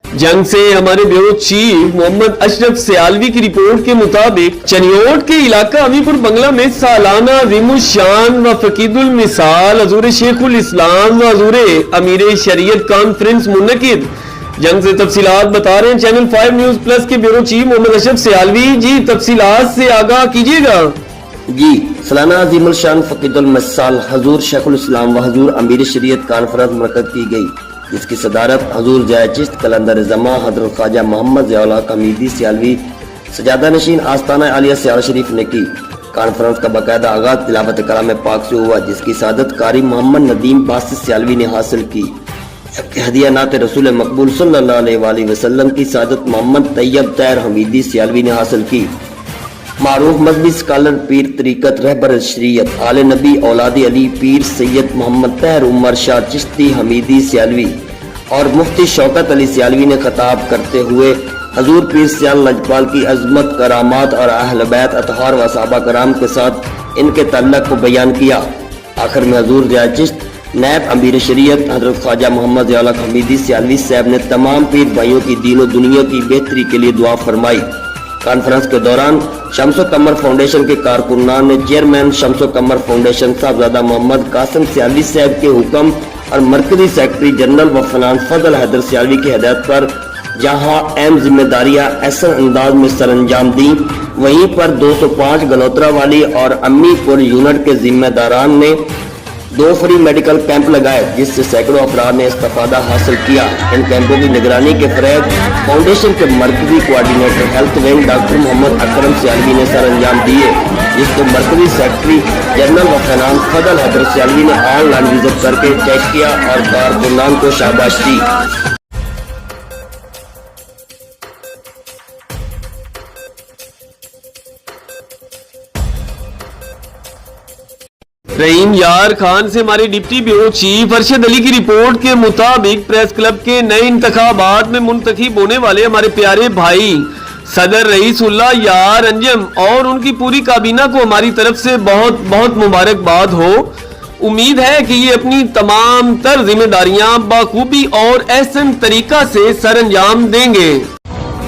जंग से हमारे ब्यूरो चीफ मोहम्मद अशरफ सियालवी की रिपोर्ट के मुताबिक चनियोट के इलाका अमीपुर बंगला में सालाना अज़ीमुश्शान व फकीदुल मिसाल हजूर शेखुल इस्लाम व हजूर अमीर शरीयत कॉन्फ्रेंस मुनकिद। जंग से तफसीलात बता रहे हैं चैनल 5 न्यूज प्लस के ब्यूरो चीफ मोहम्मद अशरफ सियालवी। जी तफसीलात से आगाह कीजिएगा। जी सालाना अज़ीमुश्शान फकीदुल मिसाल हजूर शेखुल इस्लाम व हजूर अमीर शरीयत कॉन्फ्रेंस मुनक़द की गई, जिसकी सदारत हजूर जाय चिश्त कलंदर जमा हजरत ख्वाजा मोहम्मद ज़ियाउल हक हमीदी सियालवी सजादा नशीन आस्ताना आलिया सियाल शरीफ ने की। कॉन्फ्रेंस का बाकायदा आगाज तिलावत कलाम पाक से हुआ, जिसकी सादत कारी मोहम्मद नदीम बासित सियालवी ने हासिल की। जबकि हदिया नात रसूल मकबूल सल्लल्लाहु अलैहि वसल्लम की सादत मोहम्मद तैयब तैर हमीदी सियालवी ने हासिल की। मारूफ मजहबी स्कॉलर पीर तरीकत रहबर शरीयत आले नबी औलादी अली पीर सैयद मोहम्मद तहर उमर शाह चिश्ती हमीदी सियालवी और मुफ्ती शौकत अली सियालवी ने खिताब करते हुए हजूर पीर सियाल लजपाल की अजमत, करामात और अहल बैत अतहार व सहाबा कराम के साथ इनके तल्लक को बयान किया। आखिर में हजूर जाय चिश्त नायब अमीर शरीयत हजरत ख्वाजा मोहम्मद ज़ियाउल हक हमीदी सियालवी साहब ने तमाम पीर भाइयों की दीन और दुनिया की बेहतरी के लिए दुआ फरमाई। कॉन्फ्रेंस के दौरान शम्सो कमर फाउंडेशन के कारकुनान ने चेयरमैन शम्सो कमर फाउंडेशन साहबजादा मोहम्मद कासिम सियालवी साहब के हुक्म और मरकजी सेक्रेटरी जनरल व फाइनेंस फजल हैदर सियालवी की हिदायत पर जहां अहम जिम्मेदारियां ऐसा अंदाज में सर अंजाम दी, वहीं पर 205 गलोत्रा वाली और अम्मीपुर यूनिट के जिम्मेदारान ने 2 फ्री मेडिकल कैंप लगाए, जिससे सैकड़ों अफराद ने इस्तेफादा हासिल किया। इन कैंपों की निगरानी के फरेब फाउंडेशन के मरकजी coordinator health wing doctor Mohammad Akram Sialvi ने सर अंजाम दिए, जिसको मरकजी सेक्रेटरी जनरल व फाइनेंस फजल हैदर सियालवी ने ऑनलाइन विजिट करके चेक किया और कारकुनान को शाबाश दी। रहीम यार खान से हमारे deputy bureau chief Arshad Ali की रिपोर्ट के मुताबिक प्रेस क्लब के नए इंतखाबात में मुंतखब होने वाले हमारे प्यारे भाई सदर रईसुल्लाह यार अंजम और उनकी पूरी काबीना को हमारी तरफ से बहुत बहुत मुबारकबाद हो। उम्मीद है कि ये अपनी तमाम तर जिम्मेदारियां बखूबी और एहसन तरीका से सरअंजाम देंगे।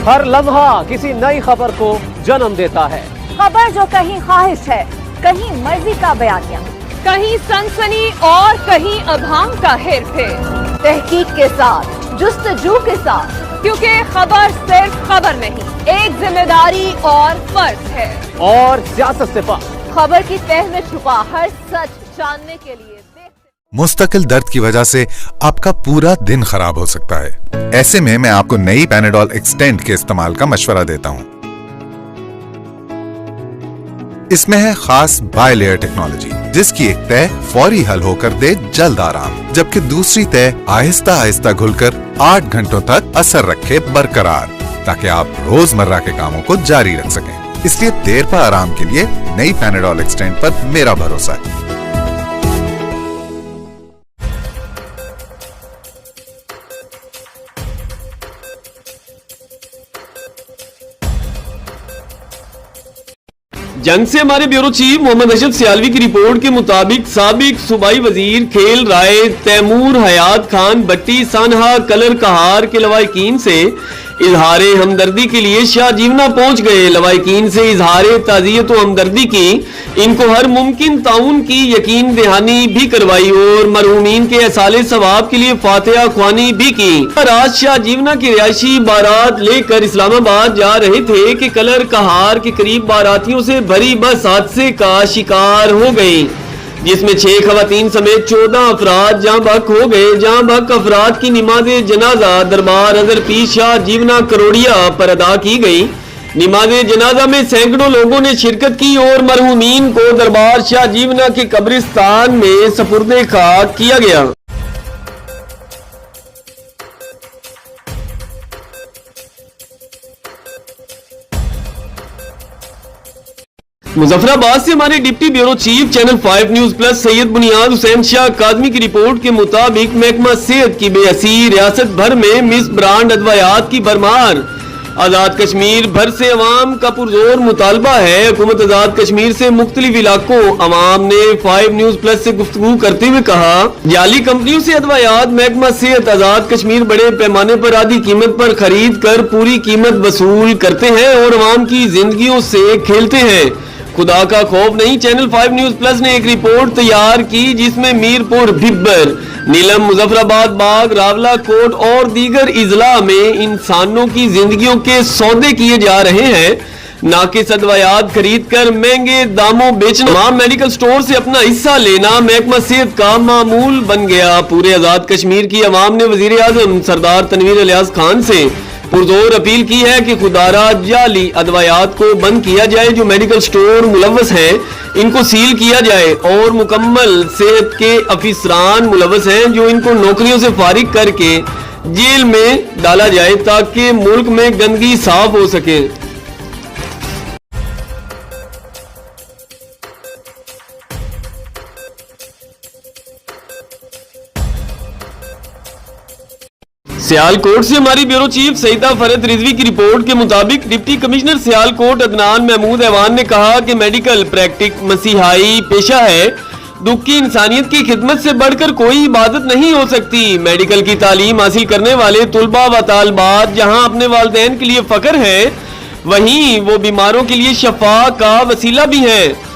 हर लम्हा किसी नई खबर को जन्म देता है। खबर जो कहीं ख्वाहिश है, कहीं मर्जी का बयानिया, कहीं सनसनी और कहीं अभांग का हेर फेर, तहकीक के साथ, जुस्तजू के साथ, क्योंकि खबर सिर्फ खबर नहीं, एक जिम्मेदारी और फर्ज है। और सियासत से पार खबर की तह में छुपा हर सच जानने के लिए मुस्तकिल दर्द की वजह से आपका पूरा दिन खराब हो सकता है। ऐसे में मैं आपको नई पैनाडोल एक्सटेंड के इस्तेमाल का मशवरा देता हूं। इसमें है खास बाय लेयर टेक्नोलॉजी, जिसकी एक तह फौरी हल होकर दे जल्द आराम, जबकि दूसरी तह आहिस्ता आहिस्ता घुलकर 8 घंटों तक असर रखे बरकरार, ताकि आप रोजमर्रा के कामों को जारी रख सकें। इसलिए देर पर आराम के लिए नई पैनाडोल एक्सटेंड पर मेरा भरोसा है। जंग से हमारे ब्यूरो चीफ मोहम्मद अशरफ सियालवी की रिपोर्ट के मुताबिक साबिक सूबाई वजीर खेल राय तैमूर हयात खान भट्टी सानहा कलर कहार के लवाहिकीन से इजहारे हमदर्दी के लिए शाहजीवना पहुंच गए। लवाहिकीन से इजहारे ताजियत व हमदर्दी की, इनको हर मुमकिन ताउन की यकीन दहानी भी करवाई और मरहूमीन के एहसाले सवाब के लिए फातिहा ख्वानी भी की। राज शाहजीवना की रिहायशी बारात लेकर इस्लामाबाद जा रहे थे कि कलर कहार के करीब बारातियों से भरी बस हादसे का शिकार हो गई, जिसमें 6 खवातीन समेत 14 अफराद जहां बहक हो गए। जहां बहक अफराद की नमाज़े जनाजा दरबार हज़र पीर शाहजीवना करोड़िया पर अदा की गई। नमाज़े जनाजा में सैकड़ों लोगों ने शिरकत की और मरहूमीन को दरबार शाहजीवना के कब्रिस्तान में सपुर्दे खाक किया गया। मुजफ्फराबाद से हमारे deputy bureau chief channel 5 news plus Syed बुनियाद हुसैन शाह कादमी की रिपोर्ट के मुताबिक महकमा सेहत की बेअसी, रियासत भर में मिस ब्रांड अदवायात की भरमार। आजाद कश्मीर भर से अवाम का पुरजोर मुतालबा है। हुकूमत आजाद कश्मीर से मुख्तलिफ इलाकों अवाम ने 5 न्यूज प्लस से गुफ्तगू करते हुए कहा, जाली कंपनियों से अदवायात महकमा सेहत आजाद कश्मीर बड़े पैमाने पर आधी कीमत पर खरीद कर पूरी कीमत वसूल करते हैं और अवाम की जिंदगियों से खेलते हैं। खुदा का खौफ नहीं। चैनल 5 न्यूज प्लस ने एक रिपोर्ट तैयार की जिसमें मीरपुर, भिब्बर, नीलम, मुजफ्फराबाद, बाग, रावला कोट और दीगर इजला में इंसानों की जिंदगियों के सौदे किए जा रहे हैं। नाकिस अदवायात खरीद कर महंगे दामों बेचना, तमाम मेडिकल स्टोर से अपना हिस्सा लेना महकमा सेहत का मामूल बन गया। पूरे आजाद कश्मीर की अवाम ने वजीर आजम सरदार तनवीर इलियास खान से पुरजोर अपील की है कि खुदारा जाली अदवायात को बंद किया जाए। जो मेडिकल स्टोर मुलव्वस हैं इनको सील किया जाए और मुकम्मल सेहत के अफिसरान मुलव्वस हैं जो इनको नौकरियों से फारिग करके जेल में डाला जाए ताकि मुल्क में गंदगी साफ हो सके। सियालकोट से हमारी ब्यूरो चीफ सईदा फरद रिजवी की रिपोर्ट के मुताबिक डिप्टी कमिश्नर सियालकोट अदनान महमूद ऐवान ने कहा कि मेडिकल प्रैक्टिक मसीहाई पेशा है। दुख की इंसानियत की खिदमत से बढ़कर कोई इबादत नहीं हो सकती। मेडिकल की तालीम हासिल करने वाले तुलबा व तालबात जहां अपने वालिदैन के लिए फख्र है, वहीं वो बीमारों के लिए शफा का वसीला भी है।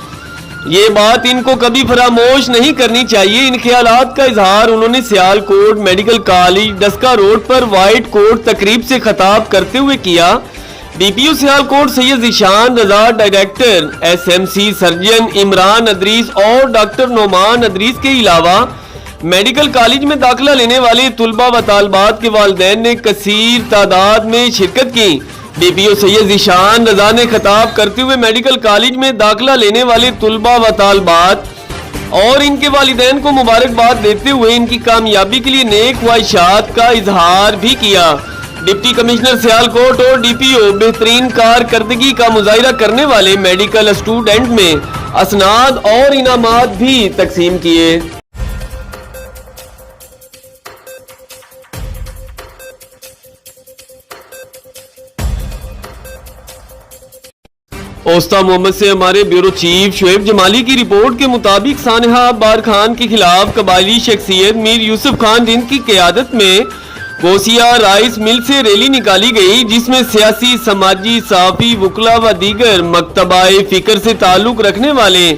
ये बात इनको कभी फरामोश नहीं करनी चाहिए। इन ख्यालात का इजहार उन्होंने Sialkot medical college Daska road पर व्हाइट कोट तकरीब से खिताब करते हुए किया। DPO Sialkot Syed Zeeshan Raza, director SMC surgeon Imran Idrees और डॉक्टर नोमान अदरीस के अलावा मेडिकल कॉलेज में दाखिला लेने वाले तुलबा व तालबात के वालिदैन ने कसीर तादाद में शिरकत की। डीपीओ सैयद ज़ीशान रजा ने खिताब करते हुए मेडिकल कॉलेज में दाखिला लेने वाले तुलबा व तालबात और इनके वालिदैन को मुबारकबाद देते हुए इनकी कामयाबी के लिए नेक ख्वाहिशात का इजहार भी किया। डिप्टी कमिश्नर सियालकोट और डीपीओ बेहतरीन कारकर्दगी का मुजाहिरा करने वाले मेडिकल स्टूडेंट में असनाद और इनामात भी तकसीम किए। पोस्ता मोहम्मद से हमारे ब्यूरो चीफ शुएब जमाली की रिपोर्ट के मुताबिक सानहा अब्बार खान के खिलाफ कबायली शख्सियत मीर यूसुफ खान रिंद की क़यादत में कोसिया राइस मिल से रैली निकाली गई, जिसमें सियासी, समाजी, सहाफ़ी, वकला व दीगर मकतबाए फ़िक्र से ताल्लुक़ रखने वाले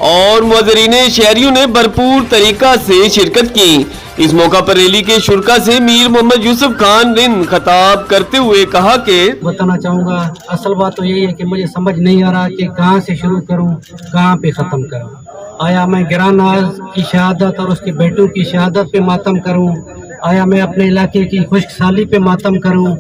और मुअज़्ज़रीन शहरियों ने भरपूर तरीक़ा से शिरकत की। इस मौका पर रैली के शुरका से मीर मोहम्मद यूसुफ खान रिंद खिताब करते हुए कहा कि बताना चाहूँगा, असल बात तो यही है कि मुझे समझ नहीं आ रहा कि कहाँ से शुरू करूँ, कहाँ पे ख़त्म करूँ। आया मैं गिरानाज की शहादत और उसके बेटों की शहादत पे मातम करूँ? आया मैं अपने इलाके की खुशहाली पे मातम करूँ?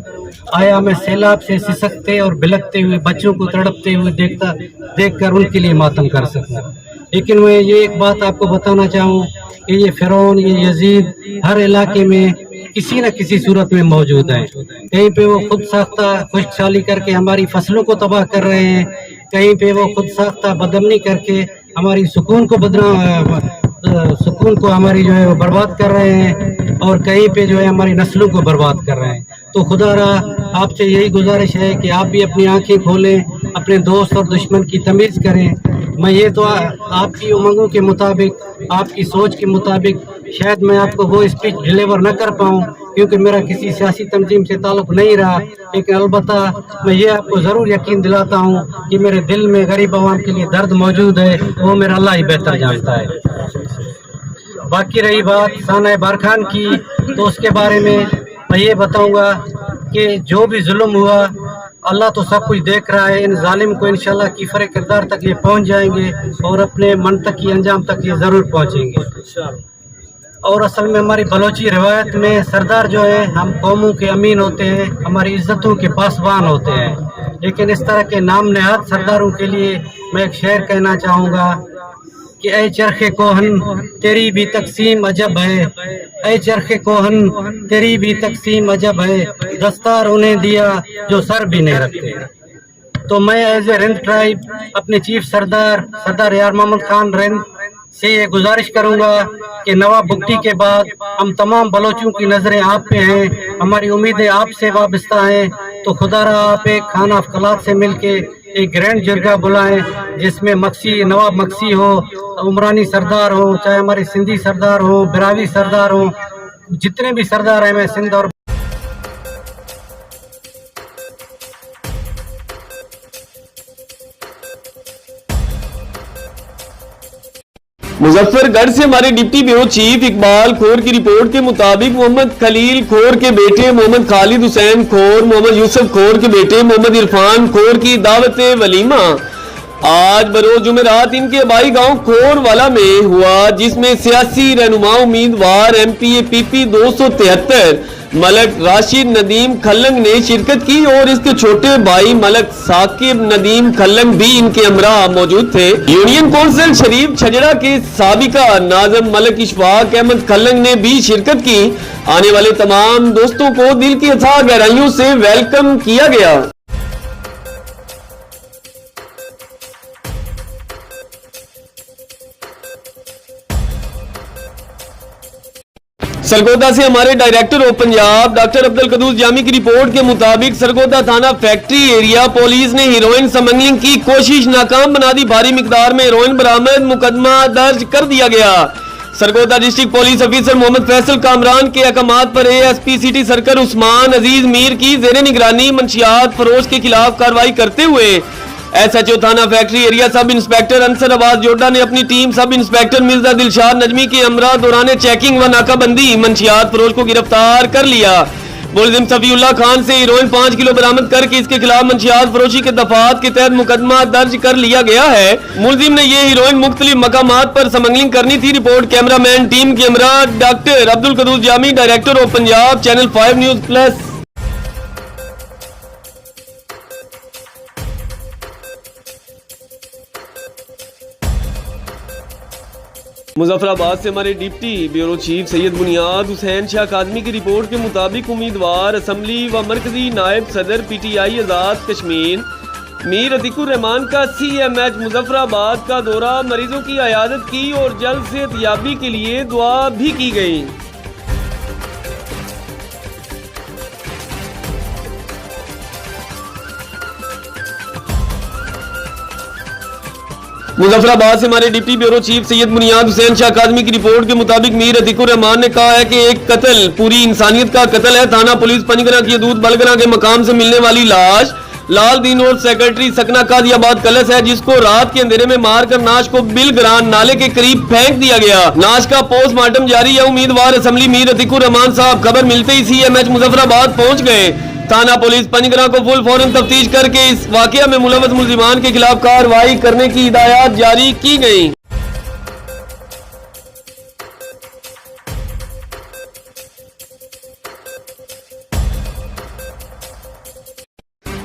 आया मैं सैलाब से सिसकते और बिलकते हुए बच्चों को तड़पते हुए देखकर उनके लिए मातम कर सकूँ? लेकिन मैं ये एक बात आपको बताना चाहूँ कि ये फिरौन, ये यजीद हर इलाके में किसी न किसी सूरत में मौजूद हैं। कहीं पे वो खुद साख्ता खुशहाली करके हमारी फसलों को तबाह कर रहे हैं, कहीं पे वो खुद साख्ता बदअमनी करके हमारी सुकून को हमारी जो है वो बर्बाद कर रहे हैं, और कहीं पे जो है हमारी नस्लों को बर्बाद कर रहे हैं। तो खुदारा आपसे यही गुजारिश है कि आप भी अपनी आंखें खोलें, अपने दोस्त और दुश्मन की तमीज़ करें। मैं ये तो आपकी उमंगों के मुताबिक, आपकी सोच के मुताबिक शायद मैं आपको वो स्पीच डिलीवर न कर पाऊँ, क्योंकि मेरा किसी सियासी तंजीम से ताल्लुक़ नहीं रहा, लेकिन अलबत्ता मैं ये आपको ज़रूर यकीन दिलाता हूँ कि मेरे दिल में गरीब आवाम के लिए दर्द मौजूद है, वो मेरा अल्लाह ही बेहतर जानता है। बाकी रही बात साना अब्बार खान की, तो उसके बारे में मैं ये बताऊँगा कि जो भी जुल्म हुआ, अल्लाह तो सब कुछ देख रहा है। इन जालिम को इंशाल्लाह कीफ़र किरदार तक ये पहुँच जाएंगे और अपने मन तक की अंजाम तक ये ज़रूर पहुँचेंगे। और असल में हमारी बलोची रिवायत में सरदार जो है हम कौमों के अमीन होते हैं, हमारी इज्जतों के पासबान होते हैं। लेकिन इस तरह के नाम नहाद सरदारों के लिए मैं एक शेर कहना चाहूँगा कि ऐ चरखे कोहन तेरी भी तकसीम अजब है, ऐ चरखे कोहन तेरी भी तकसीम अजब है, दस्तार उन्हें दिया जो सर भी नहीं रखते। तो मैं एज ए रिंद ट्राइब अपने चीफ सरदार यार मोहम्मद खान रिंद से ये गुजारिश करूंगा कि नवाब भुगटी के बाद हम तमाम बलोचों की नज़रें आप पे हैं, हमारी उम्मीदें आपसे वाबस्ता हैं। तो खुदारा आप एक खाना अफकलात से मिलके एक ग्रैंड जरगा बुलाएं, जिसमें नवाब मक्सी हो, उमरानी सरदार हो, चाहे हमारे सिंधी सरदार हो, बिरावी सरदार हो, जितने भी सरदार हैं, मैं सिंध और मुजफ्फरगढ़ से हमारे डिप्टी ब्यूरो चीफ इकबाल खोर की रिपोर्ट के मुताबिक मोहम्मद खलील खोर के बेटे मोहम्मद खालिद हुसैन खोर, मोहम्मद यूसुफ खोर के बेटे मोहम्मद इरफान खोर की दावत वलीमा आज बरोज जुमेरात इनके आबाई गांव खोर वाला में हुआ, जिसमें सियासी रहनुमा उम्मीदवार एमपीए पीपी 273 मलक राशिद नदीम खल्लंग ने शिरकत की और इसके छोटे भाई मलक साकिब नदीम खल्लंग भी इनके हमरा मौजूद थे। यूनियन कौंसिल शरीफ छजड़ा के साबिका नाज़िम मलक इशफाक अहमद खल्लंग ने भी शिरकत की। आने वाले तमाम दोस्तों को दिल की अथाह गहराइयों से वेलकम किया गया। सरगोदा से हमारे director of Punjab doctor Abdul Quddus Jami की रिपोर्ट के मुताबिक सरगोदा थाना फैक्ट्री एरिया पुलिस ने हीरोइन स्मगलिंग की कोशिश नाकाम बना दी। भारी मिकदार में हीरोइन बरामद, मुकदमा दर्ज कर दिया गया। Sargodha district police officer Mohammad Faisal Kamran के अहकामात पर ASP city circle Usman Aziz Mir की जेर निगरानी मंशियात फरोश के खिलाफ कार्रवाई करते हुए एसएचओ थाना factory area sub inspector Ansar Abbas जोडा ने अपनी team sub inspector Mirza Dilshad Najmi के हमरा दौरान चेकिंग व नाकाबंदी मंशियात फरोश को गिरफ्तार कर लिया। मुलजिम सफीउल्लाह खान से हीरोइन 5 किलो बरामद करके इसके खिलाफ मंशियात फरोशी के दफात के तहत मुकदमा दर्ज कर लिया गया है। मुलजिम ने ये हीरोइन मुख्तलिफ मकामात पर स्मगलिंग करनी थी। रिपोर्ट कैमरामैन टीम के हमरा doctor Abdul Quddus Jami, director of Punjab, channel 5 news plus. Muzaffarabad से हमारे डिप्टी ब्यूरो चीफ सैयद बुनियाद हुसैन शाह काज़मी की रिपोर्ट के मुताबिक उम्मीदवार असम्बली व मरकजी नायब सदर पीटीआई आज़ाद कश्मीर मीर अतीकुर रहमान का सीएमएच मुजफ्फराबाद का दौरा, मरीजों की अयादत की और जल्द सेहतयाबी के लिए दुआ भी की गई। मुजफ्फराबाद से हमारे डिप्टी ब्यूरो चीफ सैयद बुनियाद हुसैन शाह काज़मी की रिपोर्ट के मुताबिक मीर अतीकुर रहमान ने कहा है कि एक कत्ल पूरी इंसानियत का कत्ल है। थाना पुलिस पंजगरा की हदूद बलगरा के मकाम से मिलने वाली लाश लाल दीन और सेक्रेटरी सकना कादियाबाद कलस है, जिसको रात के अंधेरे में मारकर नाश को बिलग्रान नाले के करीब फेंक दिया गया। नाश का पोस्टमार्टम जारी है। उम्मीदवार असेंबली मीर अतीकुर रहमान साहब खबर मिलते ही CMH मुजफ्फराबाद पहुंच गए। थाना पुलिस पंजगरा को फुल फौरन तफ्तीश करके इस वाकया में मुलव्वस मुल्जिमान के खिलाफ कार्रवाई करने की हिदायत जारी की गई।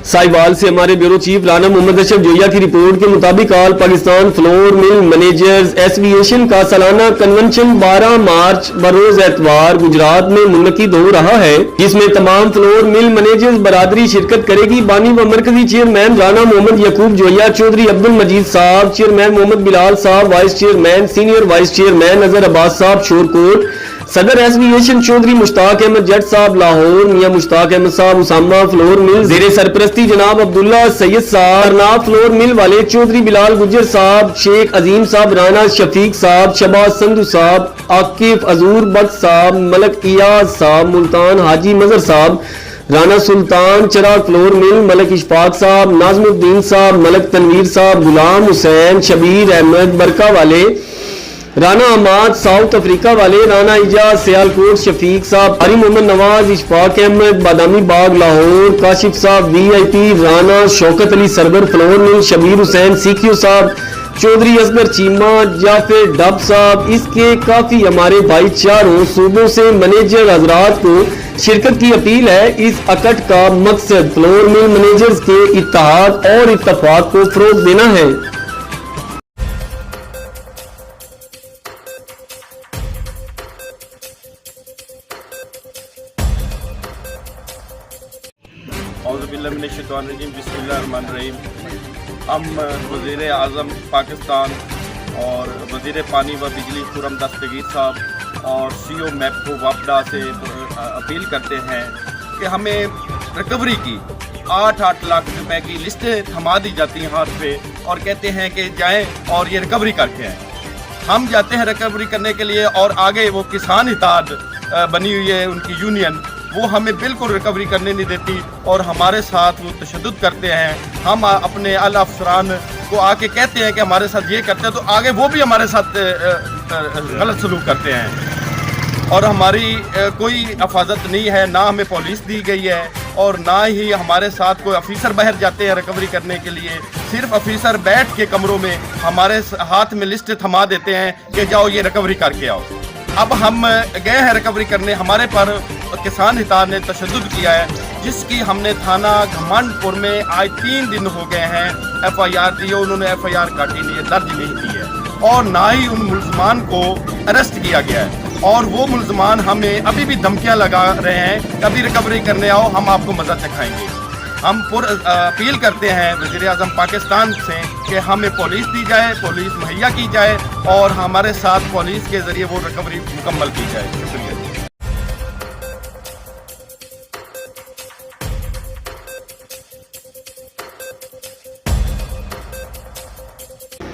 साहिवाल से हमारे ब्यूरो चीफ राना मोहम्मद अशरफ जोया की रिपोर्ट के मुताबिक all Pakistan flour mill managers association का सालाना कन्वेंशन 12 मार्च बरोज एतवार गुजरात में मुनक्किद हो रहा है, जिसमें तमाम फ्लोर मिल मैनेजर्स बरादरी शिरकत करेगी। बानी व मरकजी चेयरमैन राना मोहम्मद यकूब जोया, चौधरी अब्दुल मजीद साहब, चेयरमैन मोहम्मद बिलाल साहब, vice chairman senior vice chairman नजर अब्बास साहब शोरकोट, सदर एसोसिएशन चौधरी मुश्ताक अहमद जट साहब लाहौर, मियां मुश्ताक अहमद साहब उसामा फ्लोर मिल जेरे सरपरस्ती जनाब अब्दुल्ला सैयद साहब, करनाब फ्लोर मिल वाले चौधरी बिलाल गुज्जर साहब, शेख अजीम साहब, राना शफीक साहब, शबाज संधू साहब, आकिफ अजूर बख्श साहब, मलक इयाज साहब, मुल्तान हाजी मजहर साहब, राना सुल्तान चराग फ्लोर मिल मलक इशफाक साहब, नाजमुद्दीन साहब, मलक तनवीर साहब, गुलाम हुसैन, शबीर अहमद बरका वाले, राना अहमद साउथ अफ्रीका वाले, राना इजाज सियालकोट शफीक साहब, हरी मोहम्मद नवाज, इशफाक अहमद बादामी बाग लाहौर, काशिफ साहब VIP, Rana Shaukat Ali Sarwar flour mill, Shabbir Hussain सीखियो साहब, चौधरी असगर चीमा, जाफर डब साहब। इसके काफी हमारे भाईचारों सूबों से मैनेजर हजरात को शिरकत की अपील है। इस अकट का मकसद फ्लोर मिल मैनेजर्स के इत्तेहाद और इत्तफाक को फरोग देना है। बिस्मिल्लाहिर्रहमानिर्रहीम। हम वज़ीर आज़म पाकिस्तान और वज़ीर पानी व बिजली खुर्रम दस्तगीर साहब और CO मैपको वापडा से अपील करते हैं कि हमें रिकवरी की 8-8 लाख रुपए की लिस्टें थमा दी जाती हैं हाथ पे और कहते हैं कि जाएं और ये रिकवरी करके आएँ। हम जाते हैं रिकवरी करने के लिए और आगे वो किसान इत्तेहाद बनी हुई है उनकी यूनियन, वो हमें बिल्कुल रिकवरी करने नहीं देती और हमारे साथ वो तशद्दुद करते हैं। हम अपने अल अफसरान को आके कहते हैं कि हमारे साथ ये करते हैं तो आगे वो भी हमारे साथ गलत सलूक करते हैं और हमारी कोई हिफाजत नहीं है, ना हमें पुलिस दी गई है और ना ही हमारे साथ कोई अफीसर बाहर जाते हैं रिकवरी करने के लिए। सिर्फ अफीसर बैठ के कमरों में हमारे हाथ में लिस्ट थमा देते हैं कि जाओ ये रिकवरी करके आओ। अब हम गए हैं रिकवरी करने, हमारे पर किसान इत्तेहाद ने तशद्दुद किया है, जिसकी हमने थाना घमंडपुर में आज 3 दिन हो गए हैं FIR दी है, उन्होंने FIR काटी नहीं है, दर्ज नहीं की है और ना ही उन मुल्ज़मान को अरेस्ट किया गया है और वो मुल्ज़मान हमें अभी भी धमकियां लगा रहे हैं, कभी रिकवरी करने आओ हम आपको मदद दिखाएंगे। हम अपील करते हैं वज़ीर आज़म पाकिस्तान से कि हमें पुलिस दी जाए, पुलिस मुहैया की जाए और हमारे साथ पुलिस के ज़रिए वो रिकवरी मुकम्मल की जाए। शुक्रिया।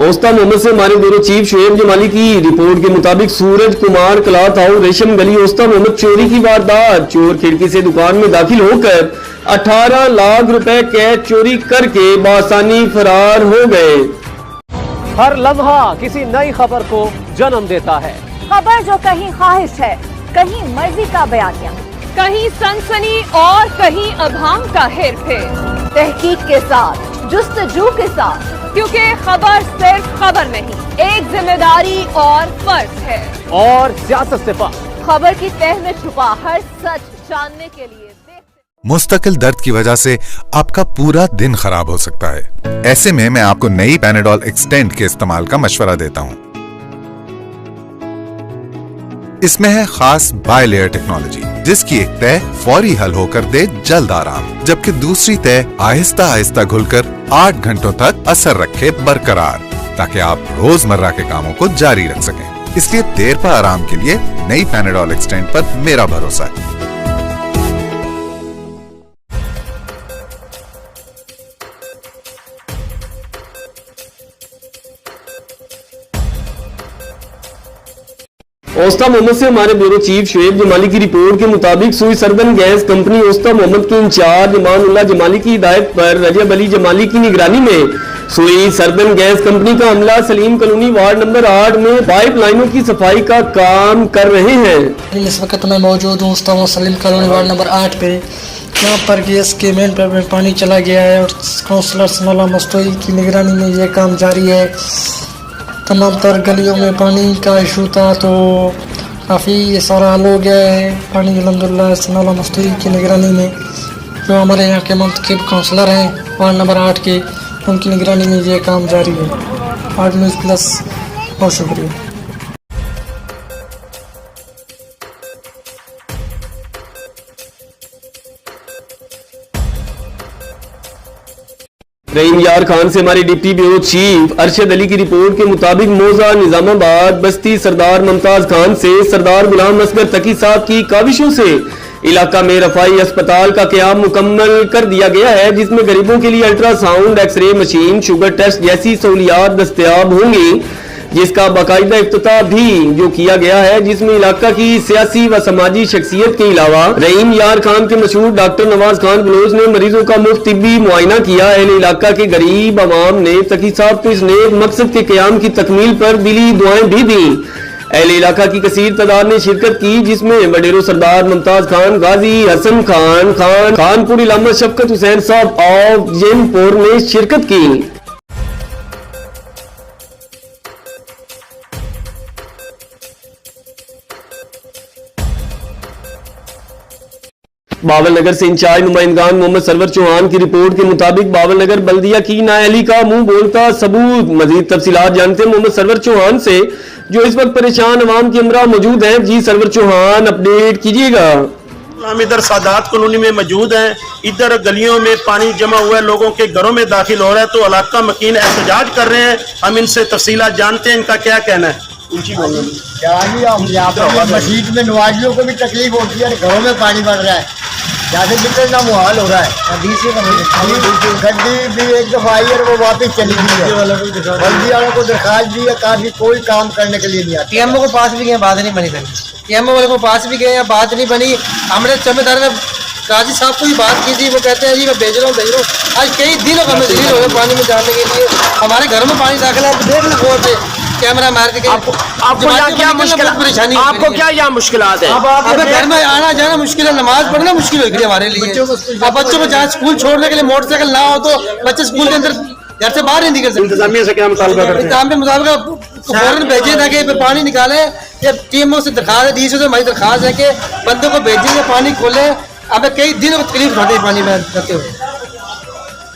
ओस्ता मोहम्मद से हमारे ब्यूरो चीफ शोएब जमाली की रिपोर्ट के मुताबिक सूरज कुमार क्लॉथ हाउस रेशम गली ओस्ता मोहम्मद चोरी की वारदात। चोर खिड़की से दुकान में दाखिल होकर 18 लाख रुपए कैश चोरी करके बासानी फरार हो गए। हर लम्हा किसी नई खबर को जन्म देता है। खबर जो कहीं ख्वाहिश है, कहीं मर्जी का बयानिया, कहीं सनसनी और कहीं अभांग का हेरफेर, तहकीक के साथ, जुस्तजू के साथ, क्योंकि खबर सिर्फ खबर नहीं, एक जिम्मेदारी और फर्ज है और सियासत से पार। खबर की तह में छुपा हर सच जानने के लिए मुस्तकिल दर्द की वजह से आपका पूरा दिन खराब हो सकता है। ऐसे में मैं आपको नई पैनाडोल एक्सटेंड के इस्तेमाल का मशवरा देता हूं। इसमें है खास बाय लेयर टेक्नोलॉजी, जिसकी एक तह फौरी हल होकर दे जल्द आराम, जबकि दूसरी तह आहिस्ता आहिस्ता घुलकर 8 घंटों तक असर रखे बरकरार, ताकि आप रोजमर्रा के कामों को जारी रख सकें। इसलिए देर पर आराम के लिए नई पैनाडोल एक्सटेंड पर मेरा भरोसा है। ओस्ता मोहम्मद से हमारे ब्यूरो चीफ शुएब जमाली की रिपोर्ट के मुताबिक सुई सर्दन गैस कंपनी ओस्ता मोहम्मद के इंचार्ज इमानुल्लाह जमाली की हिदायत पर रजब अली जमाली की निगरानी में सुई सर्दन गैस कंपनी का अमला सलीम कॉलोनी वार्ड नंबर 8 में पाइप लाइनों की सफाई का काम कर रहे हैं। इस वक्त मैं मौजूद हूँ ओस्ता सलीम कॉलोनी वार्ड नंबर 8 पे। यहाँ पर गैस के मेन पर में पानी चला गया है और काउंसलर सनाला मस्तोई की निगरानी में ये काम जारी है। तमाम तर गलियों में पानी का इशू था तो काफ़ी सारा हल हो गया है पानी अल्हम्दुलिल्लाह सनाला मस्तोई की निगरानी में, जो हमारे यहाँ के मुंतखब काउंसलर हैं वार्ड नंबर 8 के, उनकी निगरानी में ये काम जारी है। आर्ट न्यूज़ प्लस, बहुत शुक्रिया। रहीम यार खान से हमारे deputy bureau chief Arshad Ali की रिपोर्ट के मुताबिक मौजा निजामाबाद बस्ती सरदार मुमताज खान से सरदार गुलाम असगर तकी साहब की काविशों से इलाका में रफाई अस्पताल का क़याम मुकम्मल कर दिया गया है, जिसमें गरीबों के लिए ultrasound, x-ray machine, sugar test जैसी सहूलियात दस्तयाब होंगी, जिसका बाकायदा इफ्तिताह भी जो किया गया है, जिसमें इलाका की सियासी व समाजी शख्सियत के अलावा रहीम यार खान के मशहूर डॉक्टर नवाज खान बलोच ने मरीजों का मुफ्त तिब्बी मुआयना किया। अहले इलाका के गरीब अवाम ने तकी साहब को इस नेक मकसद के क़याम की तकमील पर दिली दुआएं भी दी। अहले इलाका की कसीर तादाद ने शिरकत की, जिसमें बडेरो सरदार मुमताज खान, गाजी हसन खान, खानपुर इलामा शफकत हुसैन साहब ऑफ जैनपुर ने शिरकत की। बावल नगर से इंचार्ज नुमाइंदगान मोहम्मद सरवर चौहान की रिपोर्ट के मुताबिक बावल नगर बल्दिया की नाअहली का मुंह बोलता सबूत। मजीद तफसीलात जानते हैं मोहम्मद सरवर चौहान से, जो इस वक्त परेशान अवाम के हमरा मौजूद हैं। जी सरवर चौहान, अपडेट कीजिएगा। हम इधर सादात कॉलोनी में मौजूद हैं। इधर गलियों में पानी जमा हुआ है, लोगों के घरों में दाखिल हो रहा है, तो इलाका मकीन एहतजाज कर रहे हैं। हम इनसे तफसीलात जानते हैं, इनका क्या कहना है। मस्जिद में नवाजियों को भी तकलीफ होती है, घरों में पानी बढ़ रहा है, जैसे निकलना मुहाल हो रहा है। गड्डी भी एक दफा आई और वो वापस चली गई है। बल्दी वालों को दरखास्त दी है, काफी कोई काम करने के लिए नहीं आता। पीएमओ के पास भी गए, बात नहीं बनी। पीएमओ वाले को पास भी गए, बात नहीं बनी। हमने जमींदार ने काजी साहब को भी बात की थी, वो कहते हैं जी मैं भेज रहा हूँ। आज कई दिनों का मजबूर हो गए पानी में जाने के लिए। हमारे घर में पानी दाखिल है, देख लो गौर से, कैमरा मार के। आपको क्या मुश्किल परेशानी, आपको क्या यहाँ मुश्किल है? अब घर में आना जाना मुश्किल है, नमाज पढ़ना मुश्किल होगी हमारे लिए। अब बच्चों को जहाँ स्कूल छोड़ने के लिए मोटरसाइकिल ना हो तो बच्चे स्कूल के अंदर घर से बाहर नहीं निकल सकते। इंतजामिया से क्या मुतालबा करते हैं? इंतजामिया मुताबिक फौरन भेजे ताकि पानी निकाले। या टीएमओ से दरखास्त है, डीसी से हमारी दरखास्त है कि बंदों को भेजेंगे, पानी खोले। अब कई दिनों को तकलीफ उठाते हैं पानी में रहते हुए।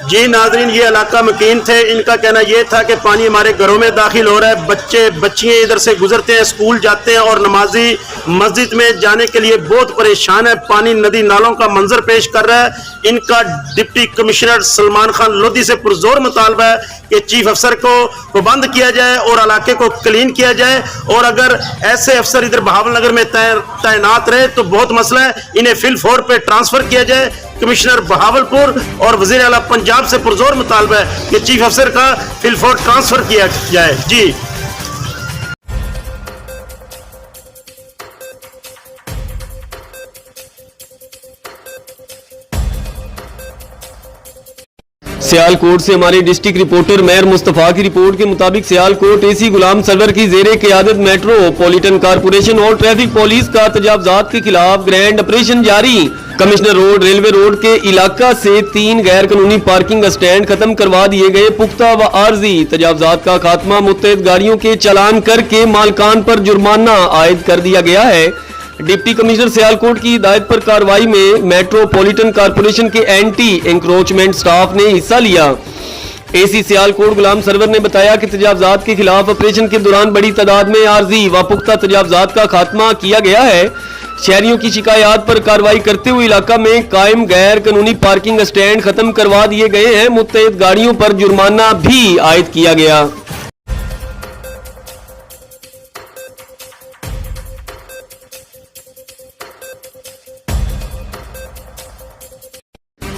जी नाजरीन, ये इलाका मकीन थे, इनका कहना ये था कि पानी हमारे घरों में दाखिल हो रहा है, बच्चे बच्चियाँ इधर से गुजरते हैं, स्कूल जाते हैं और नमाजी मस्जिद में जाने के लिए बहुत परेशान है। पानी नदी नालों का मंजर पेश कर रहा है। इनका डिप्टी कमिश्नर सलमान खान लोधी से पुरजोर मुतालबा है कि चीफ अफसर को पाबंद किया जाए और इलाके को क्लीन किया जाए, और अगर ऐसे अफसर इधर बहावल नगर में तैनात रहे तो बहुत मसला है, इन्हें फिल फोर पे ट्रांसफर किया जाए। कमिश्नर बहावलपुर और वजीर आला पंजाब से पुरजोर मुतालबा है कि चीफ अफसर का फिल फोर ट्रांसफर किया जाए। जी सियालकोट से हमारे डिस्ट्रिक्ट रिपोर्टर मेहर मुस्तफा की रिपोर्ट के मुताबिक सियालकोट एसी गुलाम सरवर की जेरे क़यादत मेट्रोपॉलिटन कारपोरेशन और ट्रैफिक पुलिस का तजावजात के खिलाफ ग्रैंड ऑपरेशन जारी। कमिश्नर रोड, रेलवे रोड के इलाका से 3 गैर कानूनी पार्किंग स्टैंड खत्म करवा दिए गए। पुख्ता व आर्जी तजावजात का खात्मा, मुत्तहिद गाड़ियों के चालान करके मालकान पर जुर्माना आयद कर दिया गया है। डिप्टी कमिश्नर सियालकोट की हिदायत पर कार्रवाई में मेट्रोपॉलिटन कारपोरेशन के एंटी एंक्रोचमेंट स्टाफ ने हिस्सा लिया। एसी सियालकोट गुलाम सरवर ने बताया कि तजावजात के खिलाफ ऑपरेशन के दौरान बड़ी तादाद में आर्जी व पुख्ता तजावजात का खात्मा किया गया है। शहरियों की शिकायत पर कार्रवाई करते हुए इलाका में कायम गैर कानूनी पार्किंग स्टैंड खत्म करवा दिए गए हैं। मुत्तहिद गाड़ियों पर जुर्माना भी आयद किया गया।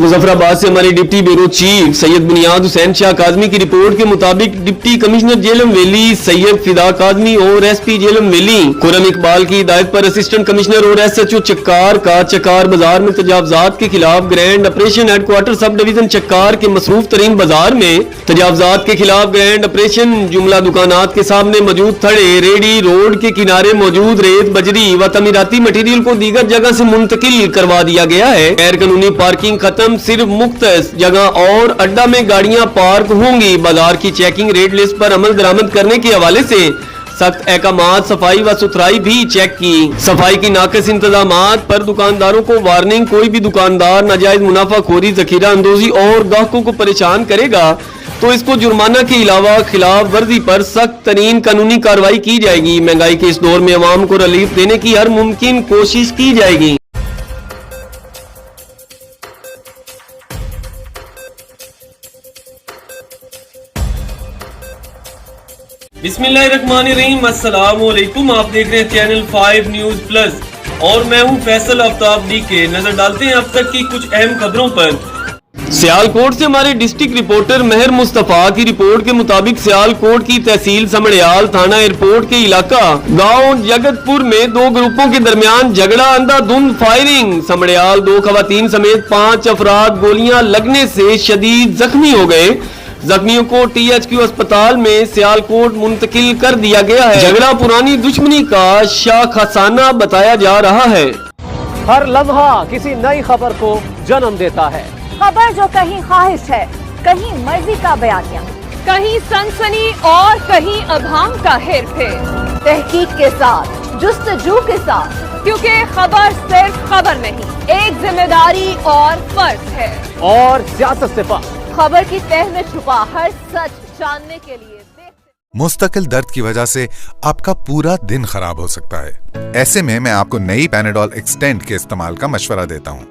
मुजफ्फराबाद से हमारे डिप्टी ब्यूरो चीफ सैयद बुनियाद हुसैन शाह काजमी की रिपोर्ट के मुताबिक deputy commissioner Jhelum valley Syed Fida Kazmi और एसपी जेलम वैली खुरम इकबाल की हिदायत पर असिस्टेंट कमिश्नर और SHO चक्कार का चक्कार बाजार में तजावजात के खिलाफ grand operation headquarter sub division Chakar के मसरूफ तरीन बाजार में तजावजात के खिलाफ ग्रैंड ऑपरेशन जुमला दुकानात के सामने मौजूद थड़े रेडी रोड के किनारे मौजूद रेत बजरी व तमीराती मटीरियल को दीगर जगह से मुंतकिल करवा दिया गया है। गैर कानूनी पार्किंग खत्म, सिर्फ मुख्तस जगह और अड्डा में गाड़ियां पार्क होंगी। बाजार की चेकिंग रेड लिस्ट पर अमल दरामद करने के हवाले से सख्त अहकामात, सफाई व सुथराई भी चेक की। सफाई की नाकिस इंतजामात पर दुकानदारों को वार्निंग। कोई भी दुकानदार नाजायज मुनाफाखोरी, जखीरा अंदोजी और ग्राहकों को परेशान करेगा तो इसको जुर्माना के अलावा खिलाफ वर्जी पर सख्त तरीन कानूनी कार्रवाई की जाएगी। महंगाई के इस दौर में अवाम को रिलीफ देने की हर मुमकिन कोशिश की जाएगी। बिस्मिल्लाहिर्रहमानिर्रहीम, अस्सलाम वालेकुम। आप देख रहे हैं चैनल 5 न्यूज प्लस और मैं हूं फैसल आफ्ताब डीके। नजर डालते हैं अब तक की कुछ अहम खबरों पर। सियालकोट से हमारे डिस्ट्रिक्ट रिपोर्टर महर मुस्तफा की रिपोर्ट के मुताबिक सियालकोट की तहसील समड़ियाल थाना एयरपोर्ट के इलाका गांव जगतपुर में दो ग्रुपों के दरमियान झगड़ा, अंधाधुंध फायरिंग। समड़ियाल 2 खवातीन समेत 5 अफराद गोलियां लगने से शदीद जख्मी हो गए। जख्मियों को THQ अस्पताल में सियालकोट मुंतकिल कर दिया गया है। झगड़ा पुरानी दुश्मनी का शाखसाना बताया जा रहा है। हर लम्हा किसी नई खबर को जन्म देता है। खबर जो कहीं ख्वाहिश है, कहीं मर्जी का बयानिया, कहीं सनसनी और कहीं अभाम का हेरफेर। तहकीक के साथ, जुस्तजू के साथ, क्योंकि खबर सिर्फ खबर नहीं, एक जिम्मेदारी और फर्ज है। और सियासत से पार खबर की तह में छुपा हर सच जानने के लिए मुस्तकिल दर्द की वजह से आपका पूरा दिन खराब हो सकता है। ऐसे में मैं आपको नई पैनाडोल एक्सटेंड के इस्तेमाल का मशवरा देता हूं।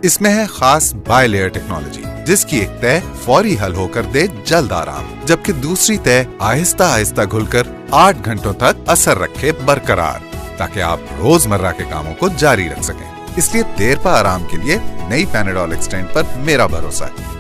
इसमें है खास बाय लेयर टेक्नोलॉजी, जिसकी एक तह फौरी हल होकर दे जल्द आराम, जबकि दूसरी तह आहिस्ता आहिस्ता घुलकर 8 घंटों तक असर रखे बरकरार, ताकि आप रोजमर्रा के कामों को जारी रख सकें। इसलिए देर पा आराम के लिए नई पैनाडोल एक्सटेंड पर मेरा भरोसा है।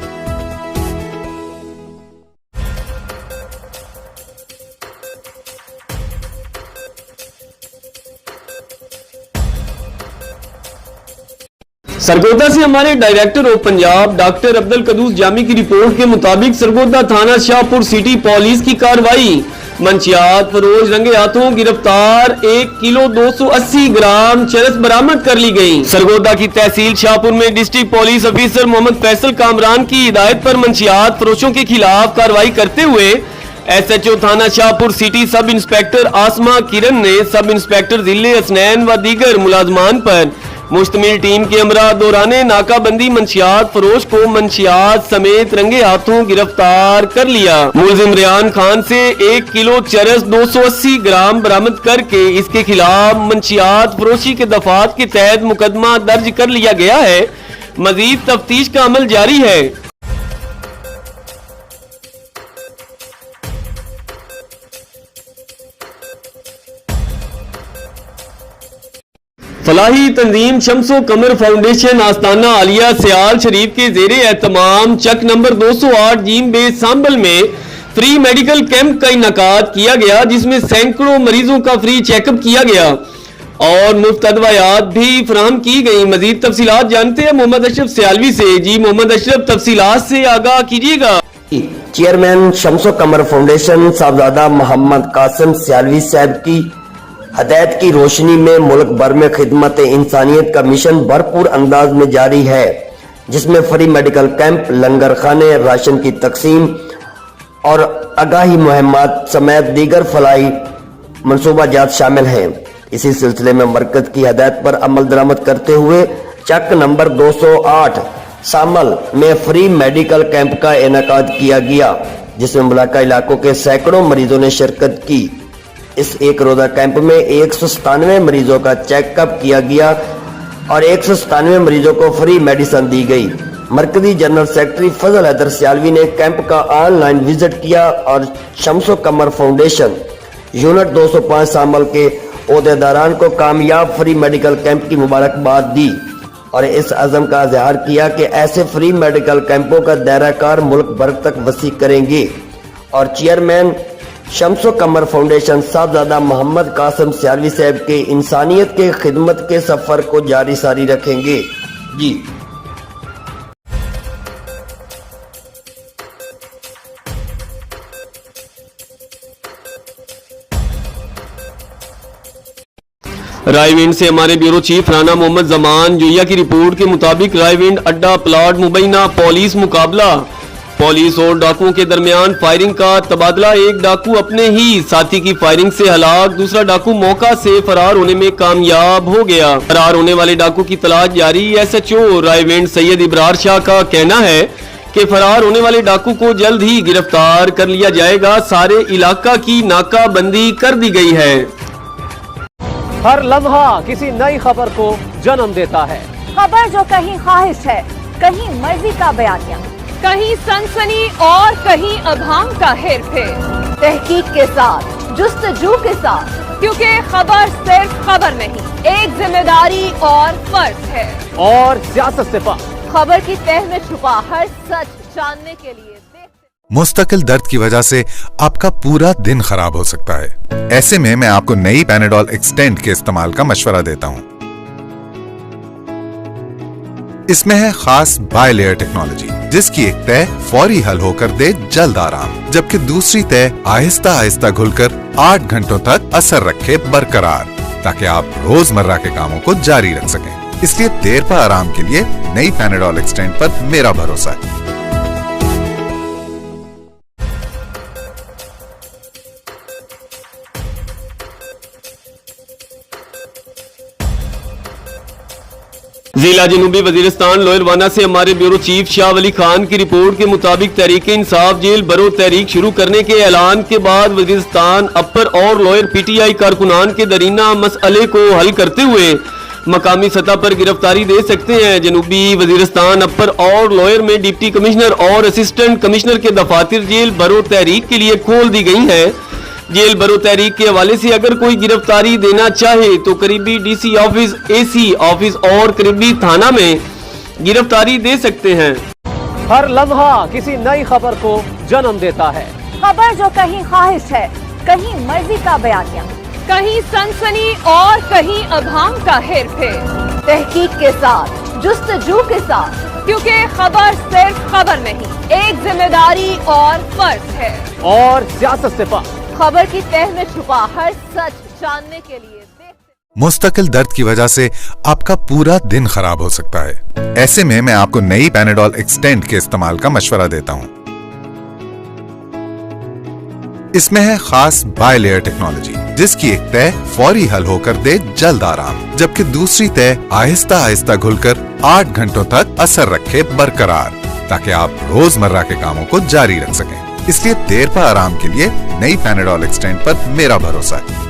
सरगोदा से हमारे director of Punjab doctor Abdul Quddus Jami की रिपोर्ट के मुताबिक सरगोदा थाना शाहपुर सिटी पुलिस की कार्रवाई। मंशियात फरोज रंगे हाथों गिरफ्तार, 1 किलो 280 ग्राम चरस बरामद कर ली गई। सरगोदा की तहसील शाहपुर में district police officer Mohammad Faisal Kamran की हिदायत पर मंशियात फरोशों के खिलाफ कार्रवाई करते हुए SHO थाना शाहपुर सिटी सब इंस्पेक्टर आसमा किरण ने सब इंस्पेक्टर जिले हसनैन व दीगर मुलाजमान पर मुश्तमिल टीम के हमरा दौराने नाकाबंदी मंशियात फरोश को मंशियात समेत रंगे हाथों गिरफ्तार कर लिया। मुलजिम रियान खान से 1 किलो चरस 280 ग्राम बरामद करके इसके खिलाफ मंशियात फरोशी के दफात के तहत मुकदमा दर्ज कर लिया गया है। मजीद तफ्तीश का अमल जारी है। फलाही तंजीम शम्सो कमर फाउंडेशन आस्ताना आलिया सियाल शरीफ के जेरे एहतमाम चक नंबर 208 जीम बे सांबल में फ्री मेडिकल कैंप का इनकाद किया गया, जिसमें सैकड़ों मरीजों का फ्री चेकअप किया गया और मुफ्त अदवायात भी फराहम की गई। मजीद तफसीलात जानते हैं मोहम्मद अशरफ सियालवी से। जी मोहम्मद अशरफ, तफसीलात से आगाह कीजिएगा। चेयरमैन शम्सो कमर फाउंडेशन साहबजादा मोहम्मद कासिम सियालवी साहब की हदायत की रोशनी में मुल्क भर में खिदमत इंसानियत का मिशन भरपूर अंदाज में जारी है, जिसमें फ्री मेडिकल कैंप, लंगर खाने, राशन की तकसीम और आगाही मुहिम्मात समेत दीगर फलाई मनसूबाजात शामिल हैं। इसी सिलसिले में मरकज की हदायत पर अमल दरामद करते हुए चक नंबर 208 सामल में फ्री मेडिकल कैंप का इनेकाद किया गया, जिसमें मुलाका इलाकों के सैकड़ों मरीजों ने शिरकत की। इस एक रोजा कैंप में 197 मरीजों का चेकअप किया गया और 197 मरीजों को फ्री मेडिसिन दी गई। मरकजी जनरल सेक्रेटरी फजल हैदर सियालवी ने कैंप का ऑनलाइन विजिट किया और शम्सो कमर फाउंडेशन यूनिट 205 शामिल के ओहदेदारान को कामयाब फ्री मेडिकल कैंप की मुबारकबाद दी। اور اس عزم کا اظہار کیا کہ ایسے فری میڈیکل کیمپوں کا دائرہ کار ملک بھر تک وسیع کریں گے اور چیئرمین شمس و قمر فاؤنڈیشن صاحبزادہ محمد قاسم سیالوی صاحب کے انسانیت کے خدمت کے سفر کو جاری ساری رکھیں گے. جی رائے ونڈ سے ہمارے بیورو چیف رانا محمد زمان جویا کی رپورٹ کے مطابق رائے ونڈ اڈا پلاٹ مبینہ پولیس مقابلہ. پولیس اور ڈاکوؤں کے درمیان فائرنگ کا تبادلہ. ایک ڈاکو اپنے ہی ساتھی کی فائرنگ سے ہلاک, دوسرا ڈاکو موقع سے فرار ہونے میں کامیاب ہو گیا. فرار ہونے والے ڈاکو کی تلاش جاری. SHO رائے ونڈ سید ابرار شاہ کا کہنا ہے کہ فرار ہونے والے ڈاکو کو جلد ہی گرفتار کر لیا جائے گا. سارے علاقہ کی ناکہ بندی کر دی گئی ہے. ہر لمحہ کسی نئی خبر کو جنم دیتا ہے. خبر جو کہیں خواہش ہے, کہیں مرضی کا بیانیہ, کہیں سنسنی اور کہیں ابہام کا ہیر پھیر. تحقیق کے ساتھ, جستجو کے ساتھ, کیونکہ خبر صرف خبر نہیں, ایک ذمہ داری اور فرض ہے. اور سیاست سے پاک خبر کی تہ میں چھپا ہر سچ جاننے کے لیے مستقل درد کی وجہ سے آپ کا پورا دن خراب ہو سکتا ہے. ایسے میں آپ کو نئی پیناڈول ایکسٹینڈ کے استعمال کا مشورہ دیتا ہوں. اس میں ہے خاص بائی لیئر ٹیکنالوجی, جس کی ایک تہ فوری حل ہو کر دے جلد آرام, جبکہ دوسری تہ آہستہ آہستہ گھل کر 8 گھنٹوں تک اثر رکھے برقرار, تاکہ آپ روزمرہ کے کاموں کو جاری رکھ سکیں. اس لیے دیر پا آرام کے لیے نئی پیناڈول ایکسٹینڈ پر میرا بھروسہ ہے. ضلع جنوبی وزیرستان لوئر وانا سے ہمارے بیورو چیف شاہ ولی خان کی رپورٹ کے مطابق تحریک انصاف جیل برو تحریک شروع کرنے کے اعلان کے بعد وزیرستان اپر اور لوئر PTI کارکنان کے درینہ مسئلے کو حل کرتے ہوئے مقامی سطح پر گرفتاری دے سکتے ہیں. جنوبی وزیرستان اپر اور لوئر میں ڈپٹی کمشنر اور اسسٹنٹ کمشنر کے دفاتر جیل برو تحریک کے لیے کھول دی گئی ہیں. جیل برو تحریک کے حوالے سے اگر کوئی گرفتاری دینا چاہے تو قریبی DC آفس, AC آفس اور قریبی تھانہ میں گرفتاری دے سکتے ہیں. ہر لمحہ کسی نئی خبر کو جنم دیتا ہے. خبر جو کہیں خواہش ہے, کہیں مرضی کا بیانیہ, کہیں سنسنی اور کہیں ابہام کا ہیر پھیر. تحقیق کے ساتھ, جستجو کے ساتھ, کیونکہ خبر صرف خبر نہیں, ایک ذمہ داری اور فرض ہے. اور سیاست سے پاک خبر کی تہ میں چھپا ہر سچ جاننے کے لیے مستقل درد کی وجہ سے آپ کا پورا دن خراب ہو سکتا ہے. ایسے میں آپ کو نئی پیناڈول ایکسٹینڈ کے استعمال کا مشورہ دیتا ہوں. اس میں ہے خاص بائی لیئر ٹیکنالوجی, جس کی ایک تہ فوری حل ہو کر دے جلد آرام, جبکہ دوسری تہ آہستہ آہستہ گھل کر 8 گھنٹوں تک اثر رکھے برقرار, تاکہ آپ روزمرہ کے کاموں کو جاری رکھ سکیں. اس لیے دیر پا آرام کے لیے نئی پیناڈول ایکسٹینڈ پر میرا بھروسہ ہے.